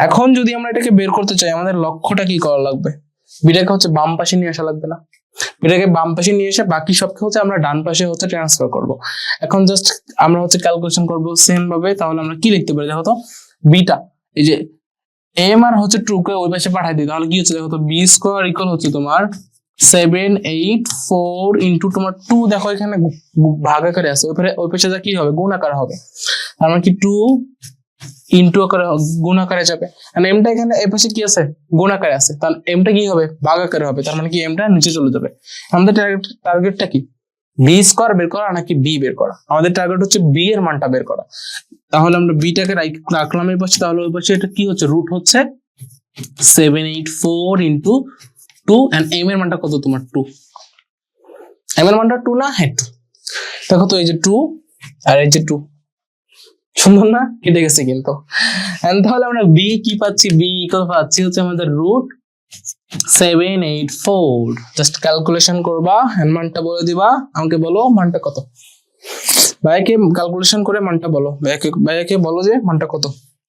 এখন যদি আমরা এটাকে বের করতে চাই, আমাদের লক্ষ্যটা কি করা লাগবে? বিটাকে হচ্ছে বাম পাশে নিয়ে আসা লাগবে না? বিটাকে বাম পাশে নিয়ে এসে বাকি সবকে হচ্ছে আমরা ডান পাশে হচ্ছে ট্রান্সফার করব। এখন জাস্ট আমরা হচ্ছে ক্যালকুলেশন করব সেম ভাবে। তাহলে আমরা কি লিখতে পারি দেখো তো, বিটা এই যে এম আর হচ্ছে 2 কে ওই পাশে পাঠিয়ে দিই, তাহলে কি হচ্ছে দেখো তো, বি স্কোয়ার ইকুয়াল হচ্ছে তোমার 784 ইন্টু তোমার 2, দেখো এখানে ভাগ আকারে আছে, ওই পাশে যা কি হবে, গুণ আকারে হবে। তার মানে কি 2 ইন্টু আকারে গুণ আকারে যাবে, আর এমটা এখানে এই পাশে কি আছে, গুণ আকারে আছে, তাহলে এমটা কি হবে, ভাগ আকারে হবে। তার মানে কি এমটা নিচে চলে যাবে। আমাদের টার্গেটটা কি, বি স্কোয়ার বের করা নাকি বি বের করা? আমাদের টার্গেট হচ্ছে বি এর মানটা বের করা। তাহলে আমরা বিটাকে রাখলাম এই পাশে, তাহলে ওই পাশে এটা কি হচ্ছে, রুট হচ্ছে 784 ইন্টু 2, এন্ড এম এর মানটা কত তোমার 2, এম এর মানটা 2 না? হ্যাঁ 2। দেখো তো এই যে 2 আর এই যে 2, সুন্দর না? কেটে গেছে কিন্তু। তাহলে আমরা বি কি পাচ্ছি, বি ইকুয়াল পাচ্ছি হচ্ছে আমাদের রুট 784। জাস্ট ক্যালকুলেশন করবা, এন্ড মানটা বলে দিবা। আমাকে বলো মানটা কত, ভাইকে ক্যালকুলেশন করে মানটা বলো, ভাইকে বলো যে মানটা কত,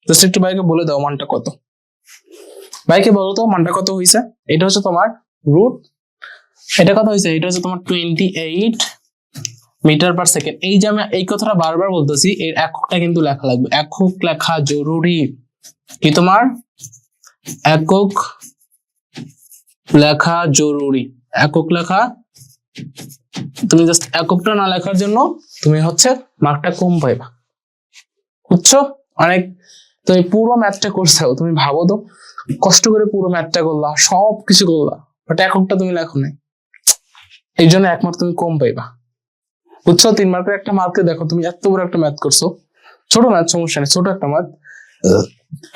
জাস্ট একটু ভাইকে বলে দাও মানটা কত। ভাইকে বলো তো মানটা কত হয়েছে। এটা হচ্ছে তোমার রুট, এটা কত হয়েছে, এটা হচ্ছে তোমার 28 মিটার পার সেকেন্ড। এই যে আমি এই কথাটা বারবার বলতেছি, এর এককটা কিন্তু লেখা লাগবে, একক লেখা জরুরি। কি তোমার একক লেখা জরুরি, একক লেখা। তুমি জাস্ট এককটা না লেখার জন্য তুমি হচ্ছে মার্কটা কম পাইবা, বুঝছো? অনেক তুমি পুরো ম্যাথটা করছো, তুমি ভাবো তো, কষ্ট করে পুরো ম্যাথটা করলা, সব কিছু করলা, বাট এককটা তুমি লেখো নাই, এই জন্য 1 মার্ক তুমি কম পাইবা। বুঝছো? 3 মার্কের একটা মার্কে দেখো তুমি এত বড় একটা ম্যাথ করছো, ছোট ম্যাথ সমস্যা নেই, ছোট একটা ম্যাথ,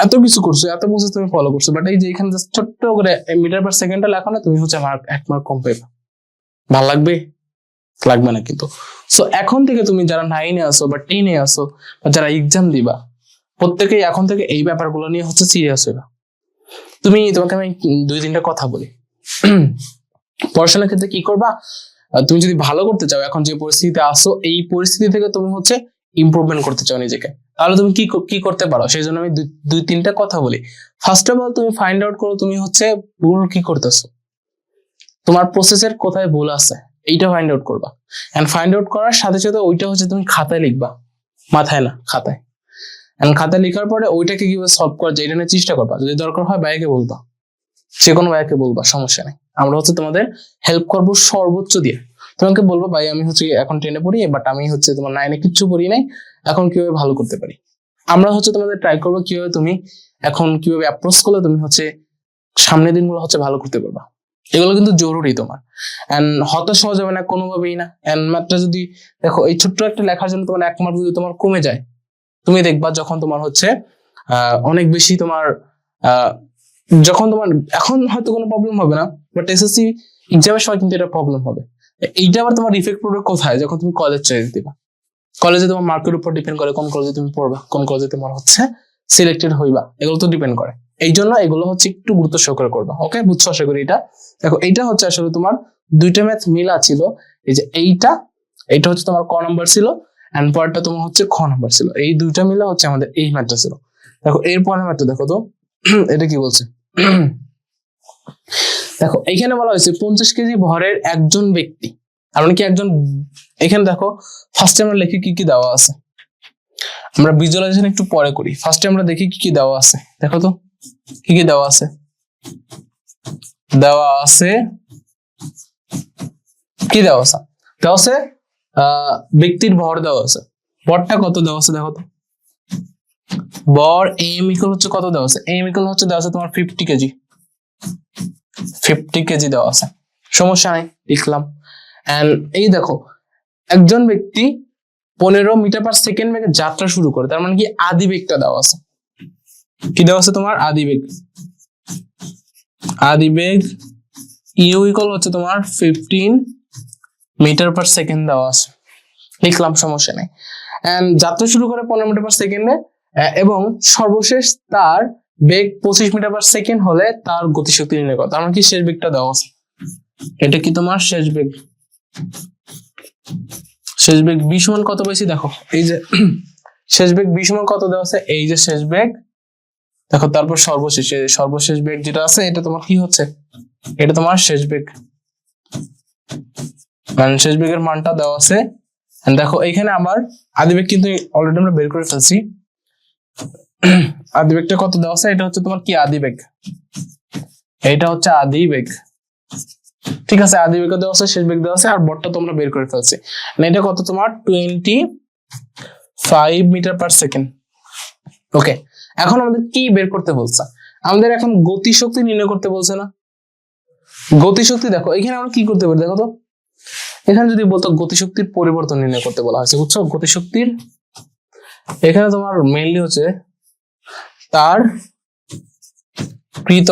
এত কিছু করছো, এত প্রসেস তুমি ফলো করছো, বাট এই যে এখানে জাস্ট ছোট্ট করে মিটার পার সেকেন্ডটা লেখো না, তুমি হচ্ছে 1 মার্ক কম পাইবা। ভাল লাগবে? লাগবে না কিন্তু। সো এখন থেকে তুমি যারা 9-এ আসো বা 10-এ আসো বা যারা এক্সাম দিবা, প্রত্যেকেই এখন থেকে এই ব্যাপারগুলো নিয়ে হচ্ছে সিরিয়াস হইবা। তোমাকে আমি 2-3টা কথা বলি। পড়াশোনার ক্ষেত্রে কি করবা, তুমি যদি ভালো করতে চাও, এখন যে পরিস্থিতিতে আসো, এই পরিস্থিতি থেকে তুমি হচ্ছে ইমপ্রুভমেন্ট করতে চাও নিজেকে, তাহলে তুমি কি করতে পারো, সেই জন্য আমি 2-3টা কথা বলি। ফার্স্ট অফ অল তুমি ফাইন্ড আউট করো তুমি হচ্ছে ভুল কি করতেছো, তোমার প্রসেসের কোথায় ভুল আছে, এইটা ফাইন্ড আউট করবা। এন্ড ফাইন্ড আউট করার সাথে সাথে ওইটা হচ্ছে তুমি খাতায় লিখবা, মাথায় না, খাতায়। এন্ড খাতায় লেখার পরে ওইটাকে কিভাবে সলভ করা যায় এটা নিয়ে চেষ্টা করবা। যদি দরকার হয় ভাইকে বলবা, যে কোনো ভাইকে বলবা, সমস্যা নেই। আমরা হচ্ছে তোমাদের হেল্প করবো সর্বোচ্চ দিয়ে। তোমাকে বলবো ভাই আমি হচ্ছে এখন 10-এ পড়ি, বাট আমি হচ্ছে তোমার 9-এ কিচ্ছু পড়ি নাই, এখন কিভাবে ভালো করতে পারি। আমরা হচ্ছে তোমাদের ট্রাই করবো কিভাবে তুমি এখন কিভাবে অ্যাপ্রোচ করলে তুমি হচ্ছে সামনের দিনগুলো হচ্ছে ভালো করতে পারবা। এগুলো কিন্তু জরুরি তোমার। এন্ড হতাশ হওয়া যাবে না কোনোভাবেই না। এন্ড ম্যাথটা যদি দেখো, এই ছোট্ট একটা লেখার জন্য তোমার 1 মার্ক যদি তোমার কমে যায়, তুমি দেখবা যখন তোমার হচ্ছে অনেক বেশি তোমার যখন তোমার এখন হয়তো কোনো প্রবলেম হবে না, বাট এসএসসি এক্সামের সময় কিন্তু এটা প্রবলেম হবে। এইটা আবার তোমার ইফেক্ট পড়বে কোথায়, যখন তুমি কলেজ চয়েস দিবা। কলেজে তোমার মার্কের উপর ডিপেন্ড করে কোন কলেজে তুমি পড়বা, কোন কলেজে তোমার হচ্ছে সিলেক্টেড হইবা, এগুলো তো ডিপেন্ড করে। এই জন্য এগুলো হচ্ছে একটু গুরুত্ব সহকারে করবা। ওকে, বুঝছো আশা করি এটা। দেখো এইটা হচ্ছে আসলে তোমার 2টা ম্যাথ মিলা ছিল। এই যে এইটা হচ্ছে তোমার ক নাম্বার ছিল, এন্ড পরেরটা তোমার হচ্ছে খ নাম্বার ছিল। এই 2টা মিলা হচ্ছে আমাদের এই ম্যাথটা ছিল। দেখো এর পরের ম্যাথটা দেখো তো, এটা কি বলছে। দেখো এইখানে বলা হয়েছে 50 কেজি ভরের একজন ব্যক্তি, আর মানে কি একজন, এখানে দেখো ফার্স্টে আমরা লিখি কি কি দেওয়া আছে, আমরা ভিজুয়ালাইজেশন একটু পরে করি। ফার্স্টে আমরা দেখি কি কি দেওয়া আছে। দেখো তো কি কি দেওয়া আছে। কি দেওয়া আছে? দেওয়া আছে ব্যক্তির ভর দেওয়া আছে। ভরটা কত দেওয়া আছে দেখো তো। ভর এম ইকুয়াল হচ্ছে কত দেওয়া আছে, এম ইকুয়াল হচ্ছে দেওয়া আছে তোমার 50 কেজি। 50 কেজি দেওয়া আছে, সমস্যা নাই, লিখলাম। এন্ড এই দেখো একজন ব্যক্তি 15 মিটার পার সেকেন্ড বেগে যাত্রা শুরু করে, তার মানে কি আদি বেগটা দেওয়া আছে। কি দেওয়া আছে তোমার? আদি বেগ ইউ ইকুয়াল হচ্ছে তোমার 15 মিটার পার সেকেন্ড দেওয়া আছে, লিখলাম, সমস্যা নেই। এন্ড যাত্রা শুরু করে 15 মিটার পার সেকেন্ডে, এবং সর্বশেষ তার বেগ 25 মিটার পার সেকেন্ড হলে তার গতিশক্তি নির্ণয় করো। তার মানে কি শেষ বেগটা দেওয়া আছে, এটা কি তোমার শেষ বেগ। শেষ বেগ 20 মান কত বেশি দেখো, এই যে শেষ বেগ 20 মান কত দেওয়া আছে, এই যে শেষ বেগ দেখো, তারপর সর্বশেষ বেগ যেটা আছে এটা তোমার কি হচ্ছে, এটা তোমার শেষ বেগ, মানে শেষ বেগের মানটা দেওয়া আছে। দেখো এইখানে আমার আদি বেগ কিন্তু অলরেডি আমরা বের করে ফেলছি। আদি বেগটা কত দেওয়া আছে, এটা হচ্ছে তোমার কি আদি বেগ, এটা হচ্ছে আদি বেগ, ঠিক আছে। আদি বেগ দেওয়া আছে, শেষ বেগ দেওয়া আছে, আর ভরটা তোমরা বের করে ফেলছি। এটা কত তোমার 25 মিটার পার সেকেন্ড। ওকে, এখন আমাদের কি বের করতে বলছে, আমাদের এখন গতিশক্তি নির্ণয় করতে বলছে না। গতিশক্তি দেখো এখানে আমরা কি করতে পারি দেখো তো, এখানে যদি বলতো গতিশক্তির পরিবর্তন নির্ণয় করতে বলা হয়েছে, বুঝছো। গতিশক্তির এখানে তোমার মেইনলি হচ্ছে তার কৃত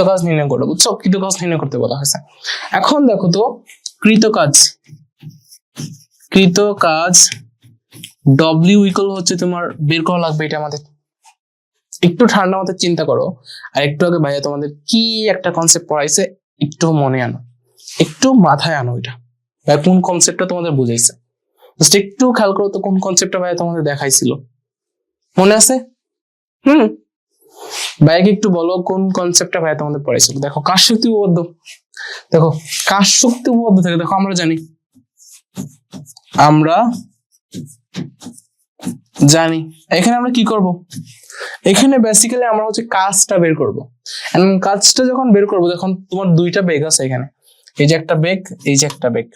কাজ নির্ণয় করো, বুঝছো। কৃত কাজ নির্ণয় করতে বলা হয়েছে। এখন দেখো তো কৃত কাজ ডব্লিউ ইকুয়াল হচ্ছে তোমার বের করা লাগবে। এটা আমাদের একটু ঠান্ডা মাথায় চিন্তা করো, আর একটু আগে ভাইয়া তোমাদের কি একটা কনসেপ্ট পড়াইছে একটু মনে আনো, একটু মাথায় আনো এটা ভাই, কোন কনসেপ্টটা তোমাদের বুঝাইছে জাস্ট একটু খেয়াল করো তো, কোন কনসেপ্টটা ভাইয়া তোমাদের দেখাইছিল, মনে আছে? ভাইয়াকে একটু বলো কোন কনসেপ্টটা ভাইয়া তোমাদের পড়াইছিল। দেখো কাজ শক্তি উপপাদ্য, দেখো কাজ শক্তি উপপাদ্য থেকে দেখো আমরা জানি এখানে আমরা কি করব, এখানে বেসিক্যালি আমরা হচ্ছে কাজটা বের করব। এবং কাজটা যখন বের করব, যখন তোমার 2টা বেগ আছে এখানে, এই যে একটা বেগ, এই যে একটা বেগ।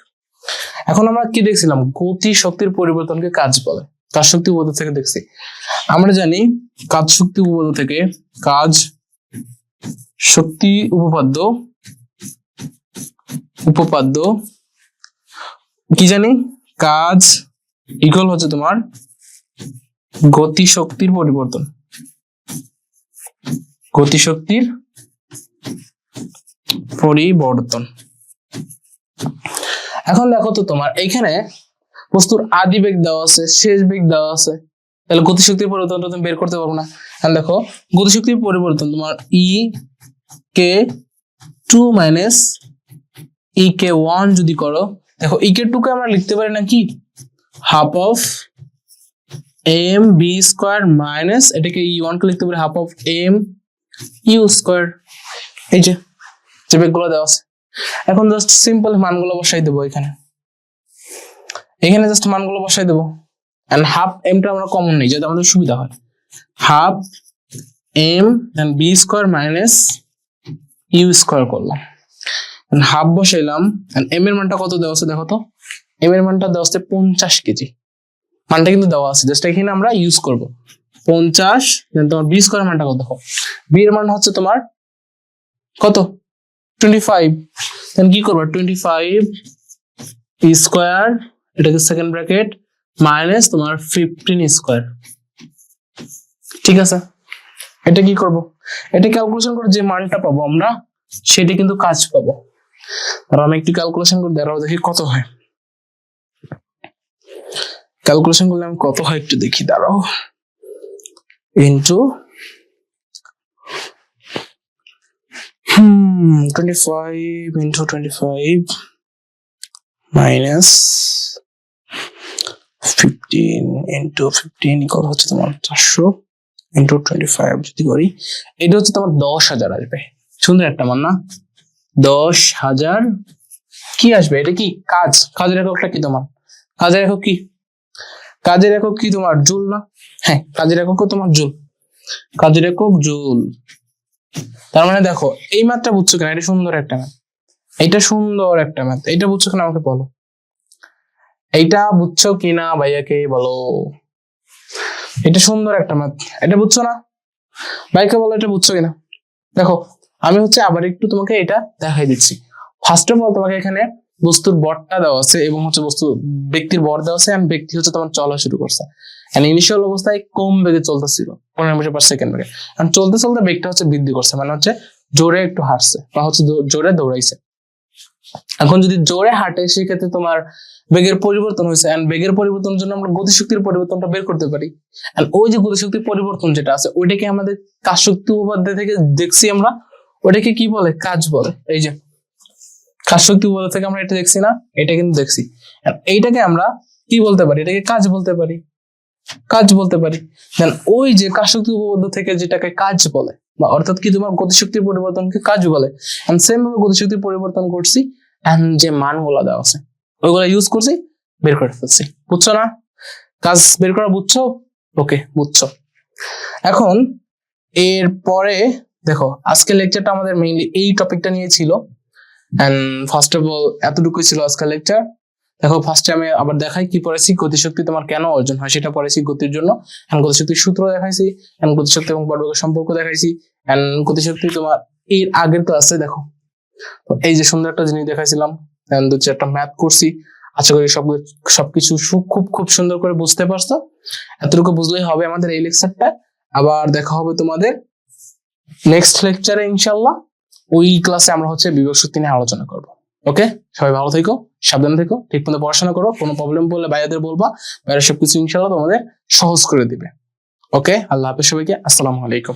এখন আমরা কি দেখছিলাম, গতি শক্তির পরিবর্তনকে কাজ বলে, কাজ শক্তি উপপাদ্য থেকে দেখছি। আমরা জানি কাজ শক্তি উপপাদ্য থেকে কাজ শক্তি উপপাদ্য কি জানি, কাজ ইকুয়াল হচ্ছে তোমার গতিশক্তির পরিবর্তন। এখন দেখো তো তোমার এইখানে বস্তুর আদি বেগ দেওয়া আছে, শেষ বেগ দেওয়া আছে, তাহলে গতিশক্তির পরিবর্তনটা তুমি বের করতে পারবো না। এখন দেখো গতিশক্তির পরিবর্তন তোমার e(k)2 মাইনাস e(k)1 যদি করো, দেখো e(k)2 কে আমরা লিখতে পারি না কি হাফ অফ mb² মাইনাস এটাকে e1 কে লিখতে পারি হাফ অফ mu²। এই যে বেগগুলো দেওয়া আছে, এখন জাস্ট সিম্পল মানগুলো বসাই দেবো এখানে জাস্ট মানগুলো বসাই দেবো। এন্ড হাফ এমটা আমরা কমন নেই যাতে আমাদের সুবিধা হয়। হাফ m দেন b² মাইনাস u² করলাম, হাফ বসাইলাম। এম এর মানটা কত দেওয়া আছে দেখো তো, এম এর মানটা দেওয়া আছে 50 কেজি, মানটা কিন্তু দেওয়া আছে, জাস্ট এখানে আমরা ইউজ করব 50। দেন তোমার b² মানটা কত দেখো, b এর মান হচ্ছে তোমার কত 25, দেন কি করবা 25 e² এটাকে সেকেন্ড ব্র্যাকেট মাইনাস তোমার 15 স্কয়ার। ঠিক আছে, এটা কি করব, এটা ক্যালকুলেশন করে যে মানটা পাবো আমরা সেটা কিন্তু কাজ পাবো। আর আমি একটু ক্যালকুলেশন করে দাঁড়াও দেখি কত হয়, ক্যালকুলেশন করলে আমি কত হয় একটু দেখি, দাঁড়াও। Into 25 into 25 minus 15 into 15 equal হচ্ছে তোমার 400 into 25 যদি করি, এটা হচ্ছে তোমার 10,000 আসবে। সুন্দর একটা মান না, 10,000 কি আসবে, এটা কি কাজের এককটা কি তোমার, কাজের একক কি তোমার জুল না? হ্যাঁ, কাজের একক তোমার জুল, কাজের একক জুল। তার মানে দেখো এই ম্যাথটা বুঝছো কিনা, এটা সুন্দর একটা ম্যাথ, এটা বুঝছো কিনা আমাকে বলো, এইটা বুঝছো কিনা ভাইয়াকে বলো, এটা সুন্দর একটা ম্যাথ, এটা বুঝছো না ভাইকে বলো, এটা বুঝছো কিনা। দেখো আমি হচ্ছে আবার একটু তোমাকে এটা দেখাই দিচ্ছি। ফার্স্ট অফ অল তোমাকে এখানে বস্তুর বরটা দেওয়া আছে এবং হচ্ছে ব্যক্তির বর দেওয়া আছে, এন্ড ব্যক্তি হচ্ছে তোমার চলা শুরু করছে, এন্ড ইনিশিয়াল অবস্থায় কম বেগে চলতেছিল 15 মিটার পার সেকেন্ড বেগে, এন্ড চলতে বেগটা হচ্ছে বৃদ্ধি করছে, মানে হচ্ছে জোরে একটু হাঁটছে বা হচ্ছে জোরে দৌড়াইছে। এখন যদি জোরে হাঁটে সেক্ষেত্রে তোমার বেগের পরিবর্তন হয়েছে, এন্ড বেগের পরিবর্তনের জন্য আমরা গতিশক্তির পরিবর্তনটা বের করতে পারি। এন্ড ওই যে গতিশক্তির পরিবর্তন যেটা আছে ওইটাকে আমাদের কাজ শক্তি উপপাদ্য থেকে দেখছি আমরা, ওটাকে কি বলে, কাজ বলে। এই যে কাজ শক্তি উপপাদ্য থেকে আমরা এটা দেখছি না, এটা কিন্তু দেখছি। এইটাকে আমরা কি বলতে পারি, এটাকে কাজ বলতে পারি। দেন ওই যে কাজ শক্তি উপপাদ্য থেকে যেটাকে কাজ বলে, বা অর্থাৎ কি তোমার গতিশক্তির পরিবর্তনকে কাজ বলে, এন্ড সেম ভাবে গতিশক্তির পরিবর্তন করছি, এন্ড যে মানগুলো দেওয়া আছে ওইগুলো ইউজ করছি, বের করে ফেলছি। বুঝছো না, কাজ বের করা বুঝছো? ওকে, বুঝছো। এখন এর পরে দেখো আজকের লেকচারটা আমাদের মেইনলি এই টপিকটা নিয়ে ছিল, এন্ড ফার্স্ট অফ অল এতটুকুই ছিল আজকের লেকচার। দেখো ফার্স্টে আমি আবার দেখাই কি পড়েছি, গতিশক্তি তোমার কেন অর্জন হয় সেটা পড়েছি গতির জন্য, এন্ড গতিশক্তির সূত্র দেখাইছি, এন্ড গতিশক্তি এবং ভরবেগের সম্পর্ক দেখাইছি, এন্ড গতিশক্তি তোমার এর আগের ক্লাসে দেখো এই যে সুন্দর একটা জিনিস দেখাইছিলাম, এন্ড 2-4টা ম্যাথ করছি। আশা করি সবকিছু খুব সুন্দর করে বুঝতে পারছো। এতটুকু বুঝলেই হবে আমাদের এই লেকচারটা। আবার দেখা হবে তোমাদের নেক্সট লেকচারে ইনশাল্লাহ। ওই ক্লাসে আমরা হচ্ছে বিভব শক্তি নিয়ে আলোচনা করবো। ওকে, সবাই ভালো থেকো, সাবধানে থেকো, ঠিক মতো পড়াশোনা করো। কোনো প্রবলেম পড়লে ভাইয়াদের বলবা, ভাইয়ারা সবকিছু ইনশাল্লাহ তোমাদের সহজ করে দিবে। ওকে, আল্লাহ হাফেজ সবাইকে, আসসালামু আলাইকুম।